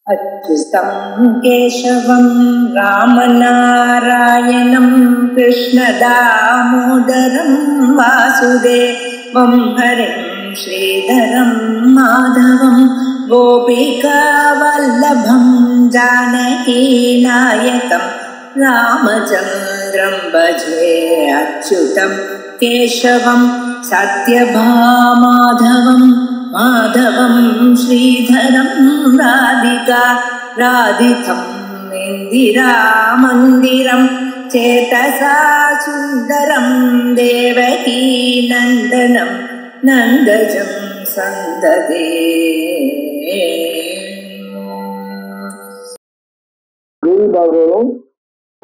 अच्युतं केशवं रामनारायणं कृष्णदामोदरं वासुदेवं हरिं श्रीधरं माधवं गोपिकावल्लभं जानकीनायकं रामचन्द्रं भजे। अच्युतं केशवं सत्यभामाधवं माधवं श्रीधरं राधितं इन्दिरामन्दिरं चेतसा सुन्दरं देवकी नन्दनं नन्दजं सन्ददे। தேவி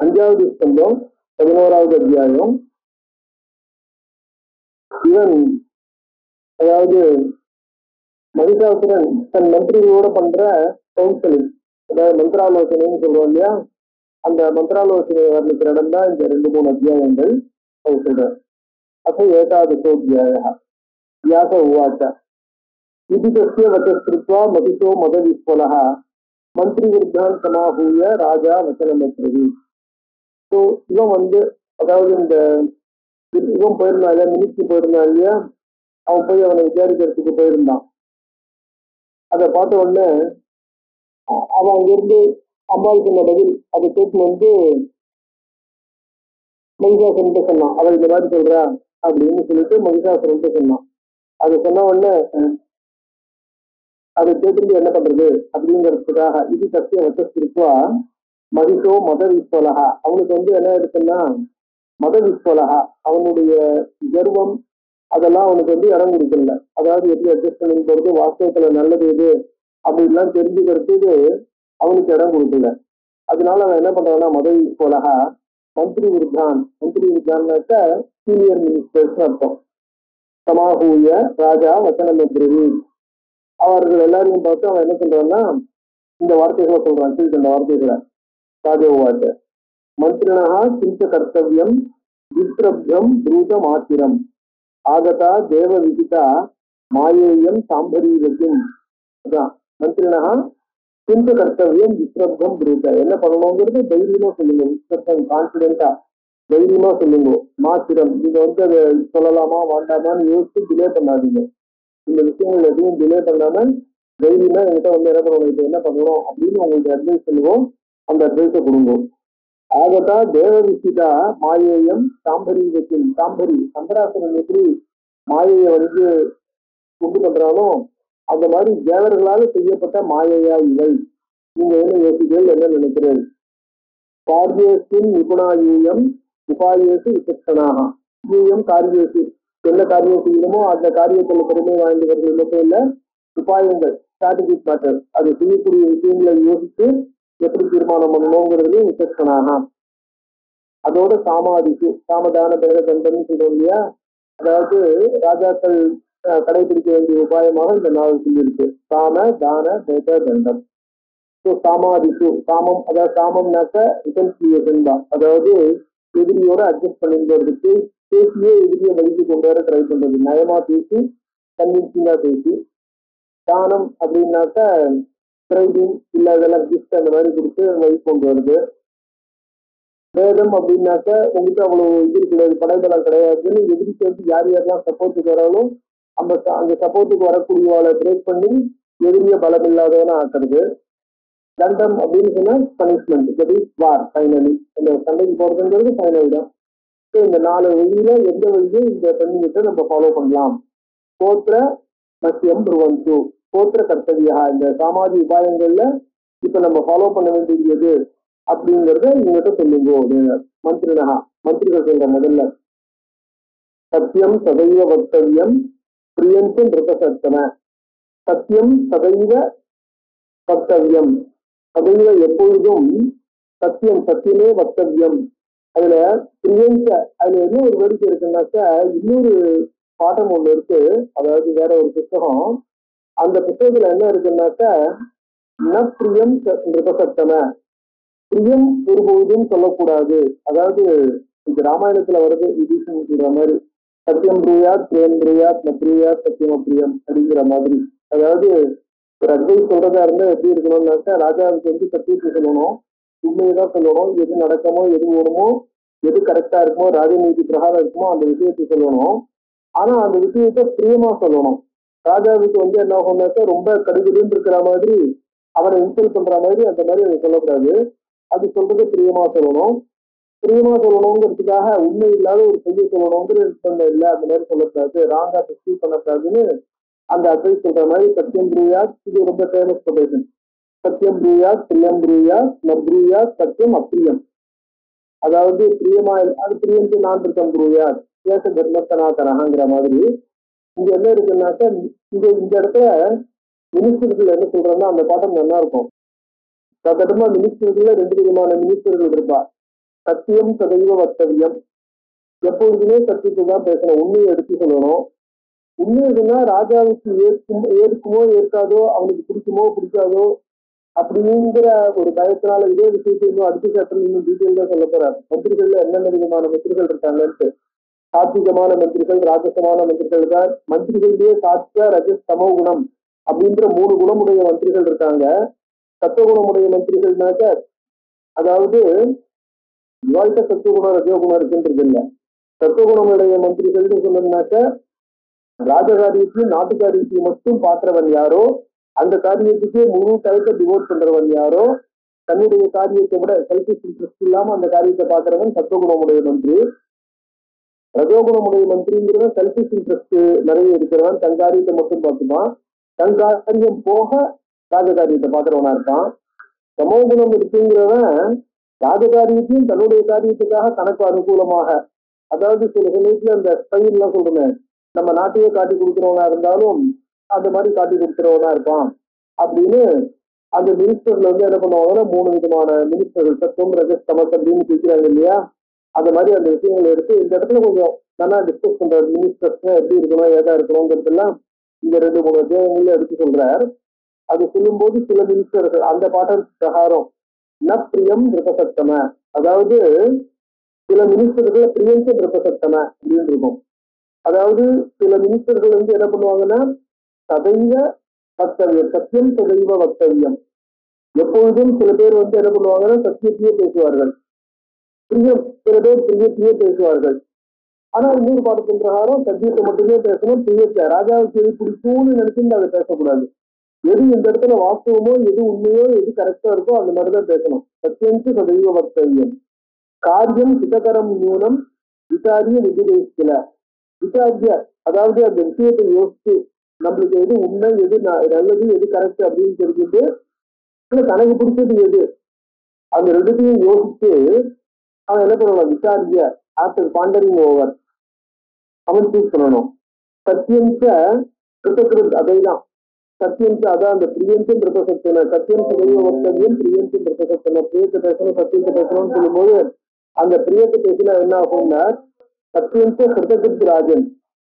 அஞ்சாவது ஸ்கந்தம் 11வது அத்தியாயம். இவன் அதாவது மகிஷாசுரன் தன் மந்திரிகளோட பண்ற கவுன்சிலிங், அதாவது மந்திராலோசனைன்னு சொல்றோம் இல்லையா, அந்த மந்திராலோசனை வர்ணிக்கிற இடம் தான் இந்த 2-3 அத்தியாயங்கள் சொல்றார். அச ஏகாதசோத்தியாய வியாச உவாச்ச இது தஸ்ய வச்சஸ்கிருத்வா மதிஷோ மத விஸ்வலஹ மந்திரி விருத்தான் சமாஹூய ராஜா வச்சனமத்ரவி. ஸோ இவன் அதாவது இந்த இவன் போயிருந்தான் இல்லையா, மினிஸ்ட்ரி போயிருந்தான் இல்லையா, அவன் போய் அவனை விசாரிக்கிறதுக்கு போயிருந்தான். அதை பார்த்த உடனே அவன் அங்கிருந்து அம்பாள் சொன்ன பதில் அதை கேட்டு மகிஷாசுரன்ட்டு சொன்னான். அவள் இந்த மாதிரி சொல்றா அப்படின்னு சொல்லிட்டு மகிஷாசுரன்ட்டு சொன்னான். அதை சொன்ன உடனே அதை கேட்டு என்ன பண்றது அப்படிங்கிறதுக்காக இது சத்திய வச்சஸ்கிருத்வா மதிஷோ மத விஸ்வலகா, அவனுக்கு என்ன இருக்குன்னா மத விஸ்வலகா, அவனுடைய கர்வம் அதெல்லாம் அவனுக்கு இடம் கொடுக்கல. அதாவது எப்படி அட்ஜஸ்ட் பண்ணி போறது, வாஸ்தவத்துல நல்லது எது அப்படின்லாம் தெரிஞ்சுக்கிறதுக்கு அவனுக்கு இடம் கொடுக்கல. அதனால அவன் என்ன பண்றான்னா மத விஸ்வலகா மந்திரி விருத்தான்னாக்க சீனியர் மினிஸ்டர்ஸ் அர்த்தம். சமாஹூய ராஜா வச்சனமத்ரவி, அவர்கள் எல்லாரையும் பார்த்து அவன் என்ன சொல்றான்னா இந்த வார்த்தைகளை சொல்றான். கீழ்கண்ட இந்த வார்த்தைகளை ராஜோவாச்ச மந்திரிணா சிந்த கர்த்தவியம் வித்ரப்தம் ப்ரூத மாத்திரம் ஆகதா தேவ விதிதா மாயேயம் சாம்பரீரத்தின். அதான் மந்திரிணா சிந்த கர்த்தவியம் வித்ரப்தம் ப்ரூத, என்ன பண்ணணுங்கிறது தைரியமா சொல்லுங்க, விஸ்வப்தம் கான்பிடென்டா தைரியமா சொல்லுங்க. மாத்திரம் நீங்க அதை சொல்லலாமா வேண்டாமான்னு யோசிச்சு டிலே பண்ணாதீங்க. இந்த விஷயங்கள் எதுவும் டிலே பண்ணாம தைரியமா என்கிட்ட என்ன பண்ணணும், இப்போ என்ன பண்ணணும் அப்படின்னு உங்களுக்கு அட்வைஸ் பண்ணுவோம், அந்த அட்வைஸை கொடுங்க. ஆகத்தா தேவ விசிதா மாயேயம் சாம்பரீகத்தில், சாம்பரி சந்திராசனம் எப்படி மாயையை உண்டு பண்றானோ அந்த மாதிரி தேவர்களால் செய்யப்பட்ட மாயையா இவள். நீங்க என்ன யோசிக்கிறீர்கள், என்ன நினைக்கிறீர்கள்? காரியேசின் நிபுணாயூயம் உபாயேசு விசக்ஷனாக, யூயம் காரியேசு, என்ன காரியம் செய்யணுமோ அந்த காரியத்தில் பெருமை வாய்ந்தவர்கள் மட்டும் இல்ல, உபாயங்கள் ஸ்ட்ராட்டஜிக் மேட்டர், அது செய்யக்கூடிய விஷயங்களை யோசித்து எப்படி தீர்மானம் பண்ணணுங்கிறது விசக்ஷனாக. அதோட சாமாதிக்கு சாமதான பேர தண்டம்னு சொல்றோம் இல்லையா, அதாவது ராஜாக்கள் கடைபிடிக்க வேண்டிய உபாயமாக இந்த 4 சொல்லியிருக்கு. சாம தான பேத தண்டம். ஸோ சாமாதிக்கு சாமம், அதாவது சாமம்னாக்க ரிகன்சிலியேஷன் தான், அதாவது எதிரியோட அட்ஜஸ்ட் பண்ணிக்கிறதுக்கு பேசியே எதிரியை வலிக்கு கொண்டு வர ட்ரை பண்றது, நயமா பேசி கன்வின்சிங்கா பேசி. தானம் அப்படின்னாக்க ட்ரைடிங் இல்ல இதெல்லாம் கிஃப்ட் அந்த மாதிரி கொடுத்து வழி கொண்டு வருது. வேதம் அப்படின்னாக்க உங்களுக்கு அவ்வளவு இது இருக்கிறது, படைபலம் கிடையாதுன்னு எதிரிக்கு யார் யாரெல்லாம் சப்போர்ட்டுக்கு வராலும் அந்த சப்போர்ட்டுக்கு வரக்கூடியவாளை பிரேக் பண்ணி எதிரிய பலம் இல்லாதவன ஆக்குறது. தண்டம் அப்படின்னு சொன்னா punishment, that is war. Finally இந்த சண்டைக்கு போறதுங்கிறது ஃபைனல் தான். ஸோ இந்த 4 வழியில எந்த வழியும் இந்த பெண்ணிட்ட நம்ம ஃபாலோ பண்ணலாம். கோத்திர மத்தியம் புருவந்து கோத்திர கர்த்தவியா, இந்த சாமாஜி உபாயங்கள்ல இப்ப நம்ம ஃபாலோ பண்ண வேண்டியது எது அப்படிங்கிறத இவங்கிட்ட சொல்லுங்க. மந்திரினகா, மந்திரிகள் சொல்ற முதல்ல சத்தியம் சதைவ வக்தவியம் பிரியந்து நிருத சத்தன. சத்தியம் சதைவ வக்தவியம், சதைவ எப்பொழுதும் சத்தியம், சத்தியமே வக்தவியம். அதுல பிரியந்த, அதுல என்ன ஒரு வேடிக்கை இருக்குன்னாக்க இன்னொரு பாடம் ஒண்ணு இருக்கு, அதாவது வேற ஒரு புத்தகம். அந்த புத்தகத்துல என்ன இருக்குன்னாக்க ந பிரியம் நிருபசத்தன, பிரியம் ஒருபொழுதும் சொல்லக்கூடாது. அதாவது இது ராமாயணத்துல வருது, விபீஷன் சொல்ற மாதிரி சத்தியம் பிரியாத் பிரியம் பிரியாத் ந பிரியாத் சத்தியம் அப்பிரியம் அப்படிங்கிற மாதிரி. அதாவது ஒரு அட்வைஸ் சொல்றதா இருந்தா எப்படி இருக்கணும்னாக்கா, ராஜாவுக்கு வந்து சத்தியத்தை சொல்லணும், உண்மையதான் சொல்லணும், எது நடக்குமோ எது ஓடுமோ எது கரெக்டா இருக்குமோ ராஜநீதி பிரகாரம் இருக்குமோ அந்த விஷயத்தை சொல்லணும். ஆனா அந்த விஷயத்த பிரியமா சொல்லணும். ராஜாவுக்கு வந்து என்ன ஆகும்னாக்கா ரொம்ப கடுகுடுன்னு இருக்கிற மாதிரி, அவனை இன்சல்ட் பண்ற மாதிரி அந்த மாதிரி அதை சொல்லக்கூடாது. அது சொல்றது பிரியமா சொல்லணும். பிரியமா சொல்லணுங்கிறதுக்காக உண்மை இல்லாத ஒரு பொய்யை சொல்லணுங்கிற நிர்பந்தம் இல்லை, அந்த மாதிரி சொல்லக்கூடாது, ராங்கா பெர்சீவ் பண்ணக்கூடாதுன்னு அந்த அட்வைஸ் சொல்ற மாதிரி சத்தியம் ப்ரூயாத். இது ரொம்ப ஃபேமஸ் கொட்டேஷன். சத்தியம் ப்ரூயாத், பிரியம் ப்ரூயாத், நப்ரூயாத், சத்தியம் அப்பிரியம். அதாவது பிரியமா அது பிரியம்க்கு நான் இருக்கேன் ப்ரூயாத், ஏச தர்மத்தனாத்தனங்கிற மாதிரி. இங்க என்ன இருக்குன்னாக்கா, இந்த இடத்துல மினிஸ்டர்கள் என்ன சொல்றேன்னா அந்த பாட்டம் நல்லா இருக்கும். சாதாரணமா மினிஸ்டர்கள்ல ரெண்டு விதமான மினிஸ்டர்கள் இருப்பா. சத்தியம் சதைவ வக்தவியம். எப்பொழுதுமே சத்தியத்தை தான் பேசணும், உண்மையை எடுத்து சொல்லணும். உண்மை எதுனா ராஜாவுக்கு ஏற்குமோ ஏற்காதோ, அவனுக்கு பிடிக்குமோ பிடிக்காதோ அப்படிங்கிற ஒரு பயத்தினால இதே விஷயத்தை இன்னும் அடுத்த சாப்டர்ல இன்னும் டீட்டெயில் தான் சொல்ல போறாரு. மந்திரிகள்ல என்னென்ன விதமான மந்திரிகள் இருக்காங்கன்ட்டு. சாத்விகமான மந்திரிகள், ராஜசமான மந்திரிகள் தான். மந்திரிகளிலேயே சாத்வ ரஜஸ் தமோ குணம் அப்படின்ற 3 குணமுடைய மந்திரிகள் இருக்காங்க. சத்துவகுணமுடைய மந்திரிகள்னாக்க, அதாவது இவாழ்கிட்ட சத்துவகுணம் ரஜோகுணம் இருக்குன்றது இல்லை. சத்துவகுணமுடைய மந்திரிகள்னு சொன்னோம்னாக்க, ராஜகாரியத்தையும் நாட்டு காரியத்தையும் மட்டும் பாக்குறவன் யாரோ, அந்த காரியத்துக்கு முழு டயத்தை டிவோட் பண்றவன் யாரோ, தன்னுடைய காரியத்தை விட செல்ஃபிஷ் இன்ட்ரெஸ்ட் இல்லாம அந்த காரியத்தை பாக்குறவன் சத்துவகுணமுடைய மந்திரி. ரஜோகுணமுடைய மந்திரிங்கிறவன் செல்ஃபிஷ் இன்ட்ரெஸ்ட் நிறைய இருக்கிறவன், தன் காரியத்தை மட்டும் பார்த்துப்பான். தன் காரியம் போக ராஜகாரியத்தை பாக்குறவனா இருக்கான். சமோகுணம் இருக்குங்கிறவன் ராஜகாரியத்தையும் தன்னுடைய காரியத்துக்காக தனக்கு அனுகூலமாக, அதாவது சில சமயத்துல அந்த ஸ்டைல் எல்லாம் சொல்றேன், நம்ம நாட்டையே காட்டி கொடுக்கிறவனா இருந்தாலும் அந்த மாதிரி காட்டி கொடுக்கிறவனா இருப்பான் அப்படின்னு. அந்த மினிஸ்டர்ல வந்து என்ன பண்ணுவாங்கன்னா 3 விதமான மினிஸ்டர்கள், சத்துவம் ரஜஸ் தமஸ் அப்படின்னு பிரிக்கிறாங்க இல்லையா. அந்த மாதிரி அந்த விஷயங்களை எடுத்து இந்த இடத்துல கொஞ்சம் நல்லா டிஸ்கஸ் பண்ற மினிஸ்டர்ஸ் எப்படி இருக்கணும் ஏதா இருக்கணுங்கிறதெல்லாம் இந்த 2-3 அத்தியாயங்கள்ல எடுத்து சொல்றார். அது சொல்லும்போது சில மினிஸ்டர்கள் அந்த பாட்டன் பிரகாரம் ந பிரியம் நிருபசத்தம, அதாவது சில மினிஸ்டர்கள் பிரியஞ்ச நிருபசத்தம அப்படின்னு இருக்கும். அதாவது சில மினிஸ்டர்கள் வந்து என்ன பண்ணுவாங்கன்னா சதைவ வக்தவியம், சத்தியம் சதைவ வக்தவியம். எப்பொழுதும் சில பேர் வந்து என்ன பண்ணுவாங்கன்னா சத்தியத்தையே பேசுவார்கள். பிரியம் சில பேர் பிரியத்தையே பேசுவார்கள். ஆனா இன்னொரு பாடத்தின் பிரகாரம் சத்தியத்தை மட்டுமே பேசணும், பிரியத்தை ராஜாவுக்கு எது பிடிக்கும்னு நினைச்சுட்டு அதை பேசக்கூடாது. எது இந்த இடத்துல வாஸ்தவமோ எது உண்மையோ எது கரெக்டா இருக்கோ அந்த மாதிரிதான் பேசணும். சத்தியம்க்கு சதைவ வக்தவியம். காரியம் ஹிதகரம் நியூனம் விசாரிய விஜயசில. விசாரிய அதாவது அந்த விஷயத்தை யோசிச்சு நம்மளுக்கு எது உண்மை எது நல்லது எது கரெக்ட் அப்படின்னு தெரிஞ்சுட்டு தனக்கு பிடிச்சது எது அந்த ரெண்டுத்தையும் யோசிச்சு அவன் என்ன பண்ணணும், விசாரிய ஆஃப்டர் பாண்டரிங் ஓவர் அவன் சூஸ் பண்ணணும். சத்தியம்ச கிருத்தகிருத் அதைதான் சத்தியம்ச, அதான் அந்த பிரியன்சும் பிரபசத்தன, சத்தியம் சதைவ வக்தவியம் பிரியன்சும் பிரபசத்தன. பிரியத்தை பேசணும் சத்தியத்தை பேசணும்னு சொல்லும்போது அந்த பிரியத்தை பேசினா என்ன ஆகும்னா சத்தியம்ச கிருத்தகிருத் ராஜன்.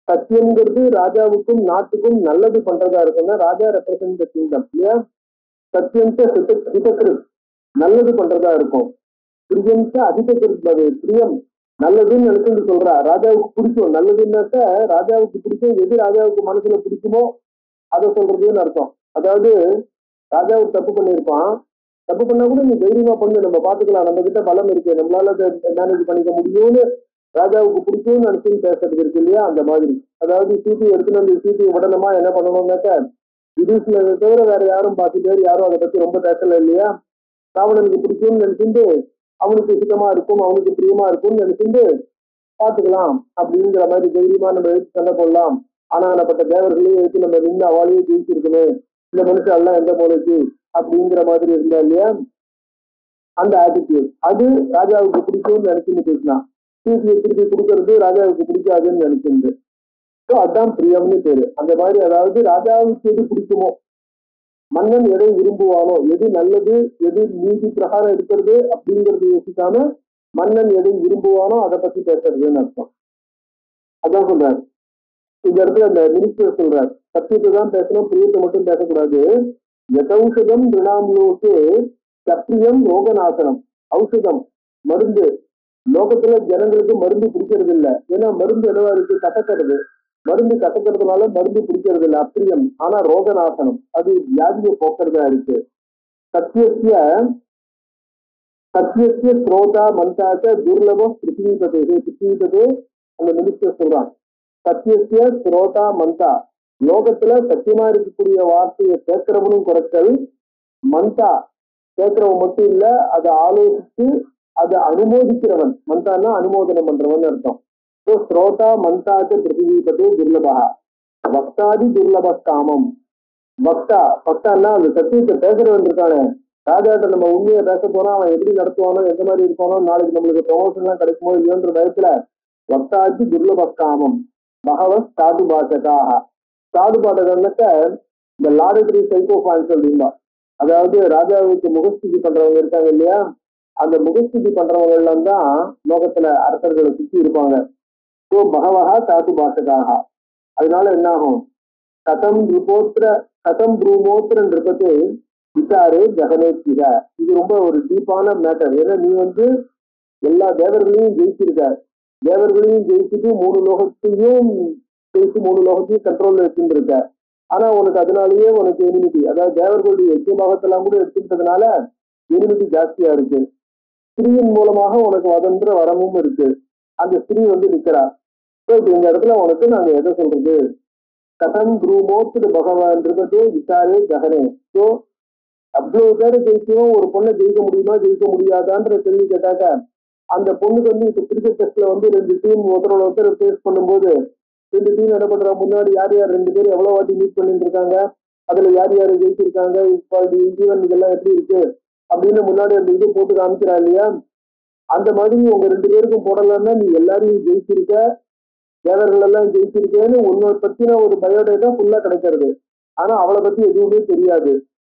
சத்தியம்ங்கிறது ராஜாவுக்கும் நாட்டுக்கும் நல்லது பண்றதா இருக்குன்னா ராஜா ரெப்ரசன்ட் தி கிங்டம் இல்லையா. சத்தியம்ச ஹிதகிருத் நல்லது பண்றதா இருக்கும். பிரியம்ச அதிககிருத் பவே, பிரியம் நல்லதுன்னு நினைச்சுட்டு சொல்றா, ராஜாவுக்கு பிடிக்கும். நல்லதுன்னாக்க ராஜாவுக்கு பிடிக்கும், எது ராஜாவுக்கு மனசுல பிடிக்குமோ அதை சொல்றதுன்னு அர்த்தம். அதாவது ராஜாவுக்கு தப்பு பண்ணியிருப்பான், தப்பு பண்ணா கூட நீ தைரியமா பண்ணு, நம்ம பாத்துக்கலாம், நம்ம கிட்ட பலம் இருக்கு, நம்மளால அதை மேனேஜ் பண்ணிக்க முடியும்னு ராஜாவுக்கு பிடிக்கும்னு நினைச்சுன்னு பேசுறது இருக்கு இல்லையா. அந்த மாதிரி அதாவது சீட்டி எடுத்துன்னு அந்த சீட்டியை உடனமா என்ன பண்ணணும்னாக்க விதூஷணத்தை தவிர வேற யாரும் பார்த்து பேர் யாரும் அதை பத்தி ரொம்ப பேசல இல்லையா. ராவணனுக்கு பிடிக்கும்னு நினைச்சுட்டு அவனுக்கு சுத்தமா இருக்கும் அவனுக்கு பிரியமா இருக்கும்னு நினைச்சுட்டு பாத்துக்கலாம் அப்படிங்கிற மாதிரி தைரியமா நம்ம எடுத்து சண்டை போடலாம். ஆனாப்பட்ட தேவர்களையும் எடுத்து நம்ம நின்று அவளையே ஜெயிச்சிருக்கணும், இந்த மனுஷன் எல்லாம் எந்த போலச்சு அப்படிங்கிற மாதிரி இருந்தா இல்லையா. அந்த ஆட்டிடியூட் அது ராஜாவுக்கு பிடிக்கும்னு நினைச்சுன்னு பேசினான். சீட்டியை திருப்பி கொடுக்கறது ராஜாவுக்கு பிடிக்காதுன்னு நினைச்சிருந்து, அதான் பிரியம்னு பேரு. அந்த மாதிரி அதாவது ராஜாவுக்கு எது பிடிக்குமோ, மன்னன் எதை விரும்புவானோ, எது நல்லது எது நீதி பிரகாரம் இருக்கிறது அப்படிங்கறது யோசிக்காம மன்னன் எதை விரும்புவானோ அதை பத்தி பேசுறதுன்னு அர்த்தம். அதான் சொல்றாரு இந்த இடத்துல அந்த மினிஸ்டர் சொல்றாரு, சத்தியத்தை தான் பேசணும், பிரியத்தை மட்டும் பேசக்கூடாது. யதௌஷதம் ரிணாம்லோகே சத்தியம் ரோகநாசனம். ஔஷதம் மருந்து, லோகத்துல ஜனங்களுக்கு மருந்து பிடிக்கிறது இல்லை. ஏன்னா மருந்து என்னவா இருக்கு, கசக்கிறது. மருந்து கசக்கிறதுனால மருந்து பிடிக்கிறது இல்லை, அப்பிரியம். ஆனா ரோகநாசனம், அது வியாதியை போக்குறதா இருக்கு. சத்தியசிய சத்தியசிய ஸ்ரோதா மந்தாச்ச துர்லபம் பிருத்திவிபதே. பிருத்திவிபதே அந்த மினிஸ்டர் சொல்றான். சத்தியசிய ஸ்ரோதா மந்தா, லோகத்துல சத்தியமா இருக்கக்கூடிய வார்த்தையை கேட்கிறவனும் குறைச்சல், மந்தா கேட்கிறவன் மட்டும் இல்ல, அதை ஆலோசித்து அதை அனுமோதிக்கிறவன். மந்தான்னா அனுமோதனம் பண்றவன் அர்த்தம். ஸ்ரோதா மந்தாச்ச பிருத்திவிபதே துர்லபா வக்தாதி துர்லப காமம். பக்தான்னா அந்த சத்தியத்தை பேசுறவன் இருக்கானே, ராஜாட்ட நம்ம உண்மையை பேச போனா அவன் எப்படி நடத்துவானோ, எந்த மாதிரி இருப்பானோ, நாளைக்கு நம்மளுக்கு ப்ரமோஷன் எல்லாம் கிடைக்குமோ இல்லையோன்ற பயத்துல பக்தாதி துர்லப காமம். பகவத் சாது பாஷகாக, சாது பாடகர்னாக்க இந்த லாடட்ரி சைக்கோபான்ஸ் அப்படின்பா. அதாவது ராஜாவுக்கு முகஸ்துதி பண்றவங்க இருக்காங்க இல்லையா, அந்த முகஸ்துதி பண்றவங்க எல்லாம் தான் லோகத்துல அரசர்களை சுற்றி இருப்பாங்க. ஸோ பகவஹா சாது பாஷகாக. அதனால என்ன ஆகும், கதம் ப்ரூமோத்திர நிருபத்து விசாரே ஜெகனேத்திக. இது ரொம்ப ஒரு டீப்பான மேட்டர். ஏன்னா நீ எல்லா தேவர்களையும் ஜெயிச்சிருக்க, தேவர்களையும் ஜெயிச்சுட்டு 3 லோகத்தையும் ஜெயிச்சு 3 லோகத்தையும் கண்ட்ரோல்ல வச்சுருக்க. ஆனா உனக்கு அதனாலேயே உனக்கு எனிமிட்டி, அதாவது தேவர்களுடைய எட்டு பாகத்தெல்லாம் கூட எடுத்துட்டதுனால எனிமிட்டி ஜாஸ்தியா இருக்கு. ஸ்திரீயின் மூலமாக உனக்கு வதந்திர வரமும் இருக்கு. அந்த ஸ்திரீ நிக்கிறா. இந்த இடத்துல உனக்கு நாங்க எதை சொல்றது, கதம் குரூமோத்து பகவான்றது விசாரே ஜகனே. ஸோ அவ்வளவு பேரை ஜெயிச்சும் ஒரு பொண்ணை ஜெயிக்க முடியுமா ஜெயிக்க முடியாதான்ற கேள்வி கேட்டாக்க, அந்த பொண்ணுக்கு இப்ப கிரிக்கெட் டெஸ்ட்ல 2 டீம் ஒருத்தர் ஃபேஸ் பண்ணும்போது 2 டீம் என்ன பண்றாங்க, முன்னாடி யார் யார் 2 பேர் எவ்வளவு வாட்டி மீட் பண்ணிட்டு இருக்காங்க, அதுல யார் யாரு ஜெயிச்சிருக்காங்க, ஈவன் இதெல்லாம் எப்படி இருக்கு அப்படின்னு முன்னாடி அந்த இது போட்டு காமிக்கிறா இல்லையா. அந்த மாதிரி உங்க 2 பேருக்கும் போடலாம்னா நீ எல்லாரையும் ஜெயிச்சிருக்க, தேவர்கள் எல்லாம் ஜெயிச்சிருக்கேன்னு உன்னை பத்தின ஒரு பயோடேட்டா ஃபுல்லா கிடைக்கிறது. ஆனா அவளை பத்தி எதுவுமே தெரியாது.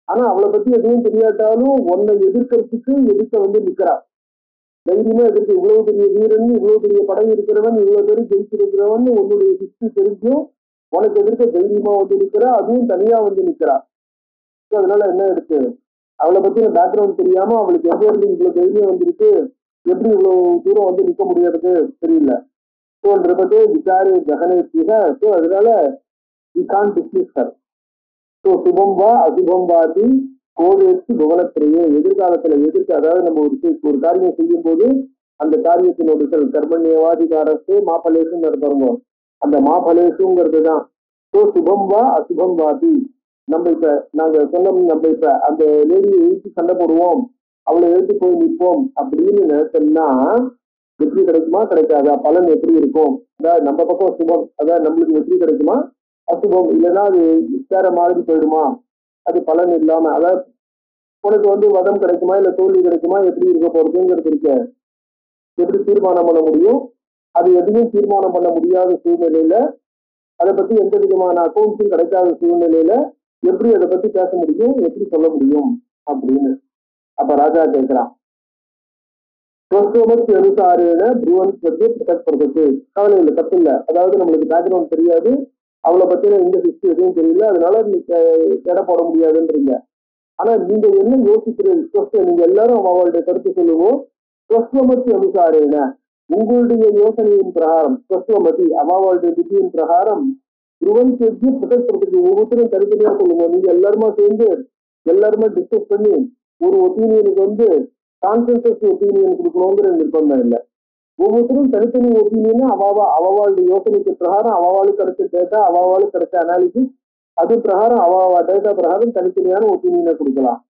ஆனா அவளை பத்தி எதுவும் தெரியாட்டாலும் உன்னை எதிர்க்கிறதுக்கு நிக்கிறா. தைரியமா எதிர்த்து, இவ்வளவு பெரிய வீரன், இவ்வளவு பெரிய படை இருக்கிறவன், இவ்வளவு பேர் ஜெயிச்சிருக்கிறவன் உன்னுடைய ஹிஸ்டரி தெரிஞ்சும் உனக்கு எதிர்க்க தைரியமா நிக்கிறா, அதுவும் தனியா நிக்கிறா. அதனால என்ன இருக்கு, அவளை பத்தின பேக்ரவுண்ட் தெரியாம அவளுக்கு எங்க இருந்து இவ்வளவு தைரியம் வந்திருக்கு, எப்படி இவ்வளவு தூரம் நிக்க முடியாது தெரியல. ஸோன்றதே விசாரே ஜகனேத்திக. ஸோ அதனால we can't dismiss her. So சுபம் வா அசுபம் வாதி கோவேற்று புவனத்திலேயே. எதிர்காலத்துல அதாவது நம்ம ஒரு காரியம் செய்யும் போது அந்த காரியத்தினுடைய கர்மண்யவாதிகாரத்து மாபலேசுன்னு நடத்துறோம். அந்த மாபலேசுங்கிறது தான். ஸோ சுபம் வா அசுபம் வாதி. நம்ம இப்ப நாங்க சொன்னோம், நம்ம இப்ப அந்த லேடியை எழுத்து சண்டை போடுவோம், அவளை எழுத்து போய் நிற்போம் அப்படின்னு நினைச்சோம்னா வெற்றி கிடைக்குமா கிடைக்காதா, பலன் எப்படி இருக்கும், அதாவது நம்ம பக்கம் சுபம், அதாவது நம்மளுக்கு வெற்றி கிடைக்குமா, அசுபம் இல்லைன்னா அது வேற மாதிரி போயிடுமா, அது பலன் இல்லாம, அதாவது உனக்கு வதம் கிடைக்குமா இல்ல தோல்வி கிடைக்குமா, எப்படி இருக்க போறதுங்கிறது இருக்க எப்படி தீர்மானம் பண்ண முடியும். அது எதையும் தீர்மானம் பண்ண முடியாத சூழ்நிலையில, அதை பத்தி எந்த விதமான அக்கௌண்ட்ஸும் கிடைக்காத சூழ்நிலையில எப்படி அதை பத்தி பேச முடியும், எப்படி சொல்ல முடியும் அப்படின்னு. அப்ப ராஜா கேட்கிறான், அனுசாரேன புருவன் பிரதத்து. கவலை இல்லை, தப்பு இல்லை. அதாவது நம்மளுக்கு பேக்ரவுண்ட் தெரியாது, அவளை பத்தின இந்த ஹிஸ்டரி எதுவும் தெரியல, அதனால எடை போட முடியாதுன்றீங்க. ஆனா நீங்க என்ன யோசிக்கிறீங்க, நீங்க எல்லாரும் அவளுடைய கருத்து சொல்லுவோம். ஸ்வஸ்வமதி அனுசாரேன, உங்களுடைய யோசனையின் பிரகாரம், ஸ்வஸ்வமதி அவளுடைய புத்தியின் பிரகாரம் புருவன் பிரதத்து. ஒவ்வொருத்தரும் தனித்தனியா சொல்லுங்க. நீங்க எல்லாருமா சேர்ந்து எல்லாருமே டிஸ்கஸ் பண்ணி ஒரு ஒப்பீனியனுக்கு கான்சென்சஸ் ஒப்பீனியன் கொடுக்கணுங்கிற நிர்பந்தம் இல்லை. ஒவ்வொருத்தரும் தனித்தனி ஒப்பீனியன் அவளுடைய யோசனைக்கு பிரகாரம், அவளுக்கு கிடைச்ச டேட்டா, அவளுக்கு கிடைச்ச அனாலிசிஸ், அது பிரகாரம் அவ டேட்டா பிரகாரம் தனித்தனியான ஒப்பீனியனை கொடுக்கலாம்.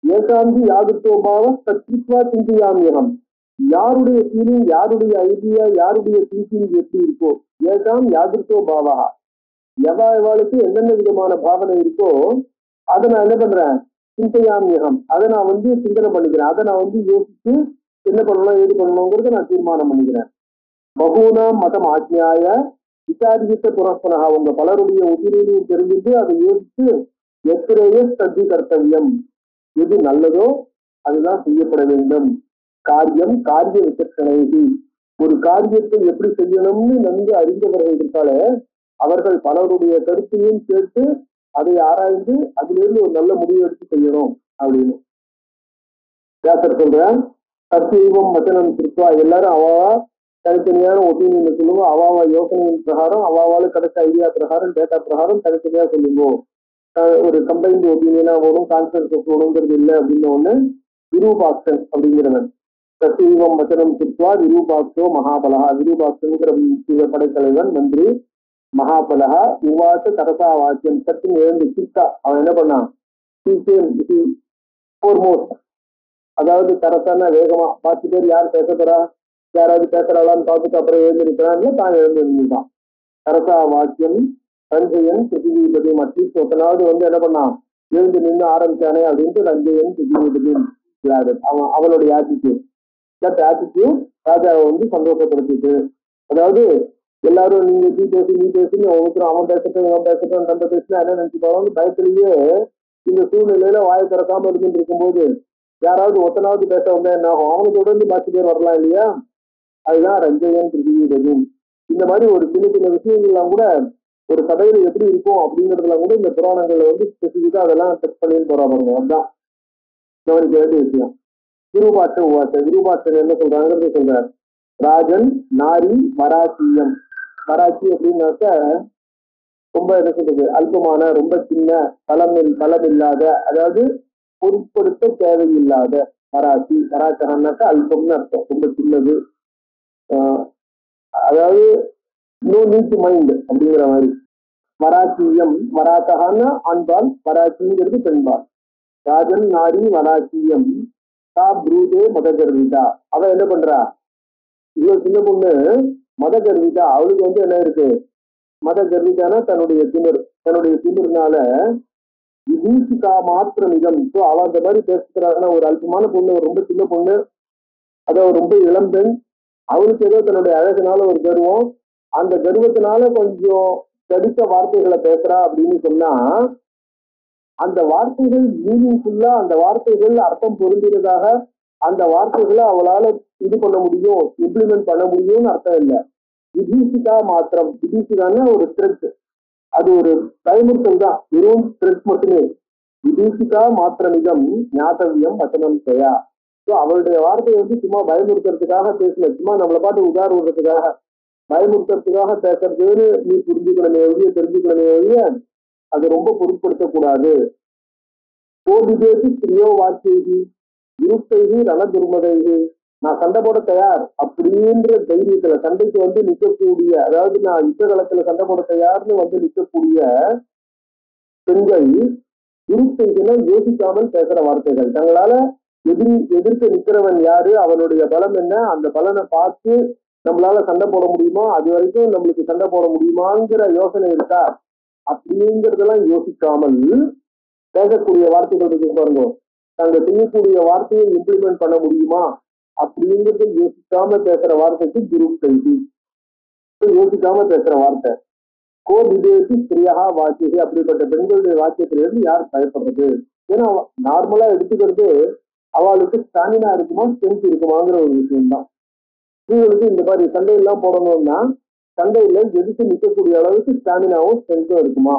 ஏகாந்தி யாதுத்தோபாவ சத்வித்வா சிந்தியாமியகம். யாருடைய ஃபீலிங், யாருடைய ஐடியா, யாருடைய திங்கிங் எப்படி இருக்கோ, ஏகாம் யாதிருத்தோ பாவா, எவாளுக்கு என்னென்ன விதமான பாவனை இருக்கோ அதை நான் என்ன பண்றேன், சிந்தையாமியகம், அதை நான் சிந்தனை பண்ணிக்கிறேன். அதை நான் யோசிச்சு என்ன பண்ணணும் ஏது பண்ணணுங்கிறத நான் தீர்மானம் பண்ணிக்கிறேன். பகூனாம் மதம் ஆஜ்ஞாய விசாரித்த புரஸ்பனகா. உங்க பலருடைய ஒப்பீனியனையும் தெரிஞ்சுட்டு அதை யோசிச்சு எத்திரையே சத்தி கர்த்தவியம், எது நல்லதோ அதுதான் செய்யப்பட வேண்டும். காரிய விசக்ஷணை. ஒரு காரியத்தை எப்படி செய்யணும்னு நன்கு அறிந்தவர்கள் இருக்காலே, அவர்கள் பலருடைய கருத்தையும் கேட்டு அதை ஆராய்ந்து அதிலிருந்து ஒரு நல்ல முடிவு எடுத்து செய்யணும் அப்படின்னு வியாசர் சொல்றேன். சத்தியம் வச்சனம் திருப்பா. எல்லாரும் தனித்தனியான ஒப்பீனியன் சொல்லுங்க, அவாவா யோசனையின் பிரகாரம் அவாவால கிடைச்ச ஐடியா பிரகாரம் டேட்டா பிரகாரம் தனித்தனியா சொல்லுங்க. ஒரு கம்பைன்டு ஒப்பீனியனா வரும், கான்சென்சஸ் வருங்கிறது இல்லை அப்படின்னு ஒண்ணு விரூபாக்ஷன் அப்படிங்கிறவன். சசீவம் வச்சனம் சுத்வா விரூபாக்ஷோ மகாபலகா. விரூபாக்ஷங்கிற படைத்தலைவன் மந்திரி மகாபலகா உவாச தரசா வாக்கியம் சற்று எழுந்து சித்தா அவன் என்ன பண்ணான், அதாவது தரசான வேகமா 10 பேர் யார் பேச போறா, யாராவது பேசுறாளான்னு பார்த்துட்டு அப்புறம் எழுந்திருக்கிறான்னு தான் எழுந்திருந்தான். தரசா வாக்கியம் சஞ்சயன் பிருத்திவிபதி அட்லீஸ்ட் ஒருத்தனாவது என்ன பண்ணான், எழுந்து நின்று ஆரம்பிச்சானே அப்படின்ட்டு சஞ்சயன் பிருத்திவிபதி அவன் அவனுடைய ஆட்டிடியூட் ராஜாவை சந்தோஷப்படுத்திட்டு, அதாவது எல்லாரும் நீங்க நீ பேசுன்னு ஒவ்வொருத்தரும் அவன் பேசட்டும் இவன் பேசட்டும் நம்ம பேசினா என்ன நினைச்சுப்பாங்க, பயத்திலேயே இந்த சூழ்நிலையில வாயை திறக்காம இருந்துட்டு இருக்கும்போது யாராவது ஒத்தனாவது பேச வந்தா என்ன ஆகும், அவனுக்கு தொடர்ந்து 10 பேர் வரலாம் இல்லையா. அதுதான் ரஞ்சயன் பிருத்திவிபதி. இந்த மாதிரி ஒரு சின்ன சின்ன விஷயங்கள்லாம் கூட ஒரு கதையில எப்படி இருக்கும் அப்படிங்கிறதுலாம் கூட இந்த புராணங்கள்ல ஸ்பெசிபிக்கா அதெல்லாம் டெஸ்ட் பண்ணின்னு போறா பாருங்க. அதுதான் கவனிக்க வேண்டிய விஷயம். விரூபாட்ச உவாச. விரூபாட்சன் என்ன சொல்றாங்கிறது சொல்றார். ராஜன் நாரி மராட்சியம். மராட்சி அப்படின்னாக்க ரொம்ப என்ன சொல்றது, அல்பமான, ரொம்ப சின்ன, பலம் இல்லாத, அதாவது பொருட்படுத்த தேவையில்லாத மராட்சி. மராட்சகன்னாக்க அல்பம்னு அர்த்தம், ரொம்ப சின்னது. அதாவது நோ நீட் மைண்ட் அப்படிங்கிற மாதிரி. மராட்சியம் மராத்தகான ஆண்பால், மராட்சிங்கிறது பெண்பால். ராஜன் நாரி மராட்சியம் தா ப்ரூதே மதகர்விதா. அவன் என்ன பண்றா, இவ்வளவு சின்ன பொண்ணு மதகர்விதா. அவளுக்கு என்ன இருக்கு, மத கர்விதானா தன்னுடைய திமிர்னால விபீஷிகா மாத்திரம் இதம். ஸோ அவன் அந்த மாதிரி பேசுறாங்கன்னா ஒரு அல்பமான பொண்ணு, ஒரு ரொம்ப சின்ன பொண்ணு, அதாவது ரொம்ப இளம்பெண், அவளுக்கு ஏதோ தன்னுடைய அழகினால ஒரு கர்வம், அந்த கர்வத்தினால கொஞ்சம் தடித்த வார்த்தைகளை பேசுறா அப்படின்னு சொன்னா அந்த வார்த்தைகள் மீனிங்ஃபுல்லா, அந்த வார்த்தைகள் அர்த்தம் பொருந்தினதாக, அந்த வார்த்தைகளை அவளால இது பண்ண முடியும், இம்ப்ளிமெண்ட் பண்ண முடியும்னு அர்த்தம் இல்லை. விபீஷிகா மாத்திரம். விபீஷிகான்னா ஒரு த்ரெட், அது ஒரு பயமுறுத்தல் தான், வெறும் த்ரெட் மட்டுமே. விபீஷிகா மாத்திரமிதம் ஞாத்தவியம் வச்சனம் செய்யா. ஸோ அவளுடைய வார்த்தையை சும்மா பயமுறுத்துறதுக்காக பேசல, சும்மா நம்மளை பாட்டு உதார விடுறதுக்காக பயமுறுத்துறதுக்காக பேசுறதுன்னு நீ புரிஞ்சுக்கணுமே ஒழிய, தெரிஞ்சுக்கணுமே ஒழிய அது ரொம்ப பொருட்படுத்தக்கூடாது. கோபிதேசி ஸ்திரியோ வார்த்தைகி விருத்தைகி ரணதுர்மதைகி. நான் சண்டை போட தயார் அப்படின்ற தைரியத்துல சண்டைக்கு நிற்கக்கூடிய, அதாவது நான் யுத்தகலத்துல சண்டை போட தயார்னு நிற்கக்கூடிய பெண்கள் விருத்தைகளை யோசிக்காமல் பேசுற வார்த்தைகள். தங்களால எதிர்த்து நிற்கிறவன் யாரு, அவனுடைய பலம் என்ன, அந்த பலனை பார்த்து நம்மளால சண்டை போட முடியுமா, அது வரைக்கும் நம்மளுக்கு சண்டை போட முடியுமாங்கிற யோசனை இருக்கா அப்படிங்கிறதெல்லாம் யோசிக்காமல் பேசக்கூடிய வார்த்தைகள் இருக்கு பாருங்க. நாங்க செய்யக்கூடிய வார்த்தையை இம்ப்ளிமெண்ட் பண்ண முடியுமா அப்படிங்கிறத யோசிக்காம பேசுற வார்த்தைக்கு குரு கைதி. யோசிக்காம பேசுற வார்த்தை. கோ விதேசி ஸ்திரியா வாக்கிய. அப்படிப்பட்ட பெண்களுடைய வாக்கியத்திலிருந்து யார் பயப்படுறது? ஏன்னா நார்மலா எடுத்துக்கிறது அவளுக்கு ஸ்டாமினா இருக்குமா, ஸ்ட்ரென்த் இருக்குமாங்கிற ஒரு விஷயம்தான். ஸ்திரீகளுக்கு இந்த மாதிரி சண்டையெல்லாம் போடணும்னா சண்டையில எதிர்த்து நிற்கக்கூடிய அளவுக்கு ஸ்டாமினாவும் ஸ்ட்ரென்த்தும் இருக்குமா,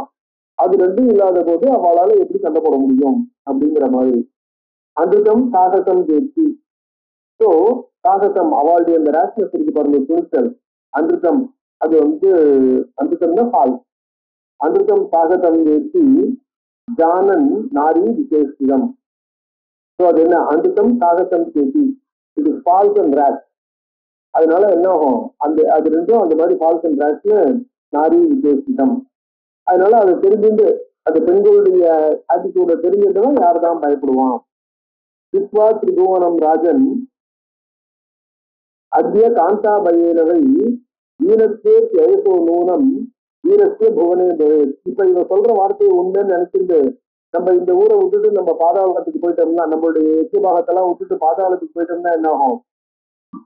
அது ரெண்டும் இல்லாத போது அவளால எப்படி சண்டை போட முடியும் அப்படிங்கிற மாதிரி. அன்றுதம் சாகசம் தேர்ச்சி. ஸோ சாகசம் அவளுடைய அந்த ரேஷ்னஸ் இருக்கு பாருங்க, துணிச்சல். அன்றுதம் அது அன்றுதம்னா ஃபால். அன்றுதம் சாகசம் தேர்ச்சி ஜானன் நாரி விசேஷிதம். ஸோ அது என்ன, அன்றுதம் சாகசம் தேர்ச்சி, இது ஃபால்ஸ் அண்ட் ரேஷ். அதனால என்ன ஆகும், அது ரெண்டும் அந்த மாதிரி ஃபால்ஸ் அண்ட் ரேஷ்னு நாரி விசேஷிதம். அதனால அதை தெரிஞ்சுட்டு, அது பெண்களுடைய ஆட்டிடியூட தெரிஞ்சுட்டுதான் யாருதான் பயப்படுவான். விஸ்வா திரிபுவனம் ராஜன் அத்திய காந்தா பயனவை வீரத்தே ஜெயசோ நூனம் வீரத்தே புவனே பவேத். இப்ப இவ சொல்ற வார்த்தையை உண்மைன்னு நினைச்சிட்டு நம்ம இந்த ஊரை விட்டுட்டு நம்ம பாதாளத்துக்கு போயிட்டோம்னா, நம்மளுடைய எட்டு பாகத்தெல்லாம் விட்டுட்டு பாதாளத்துக்கு போயிட்டோம்னா என்ன ஆகும்?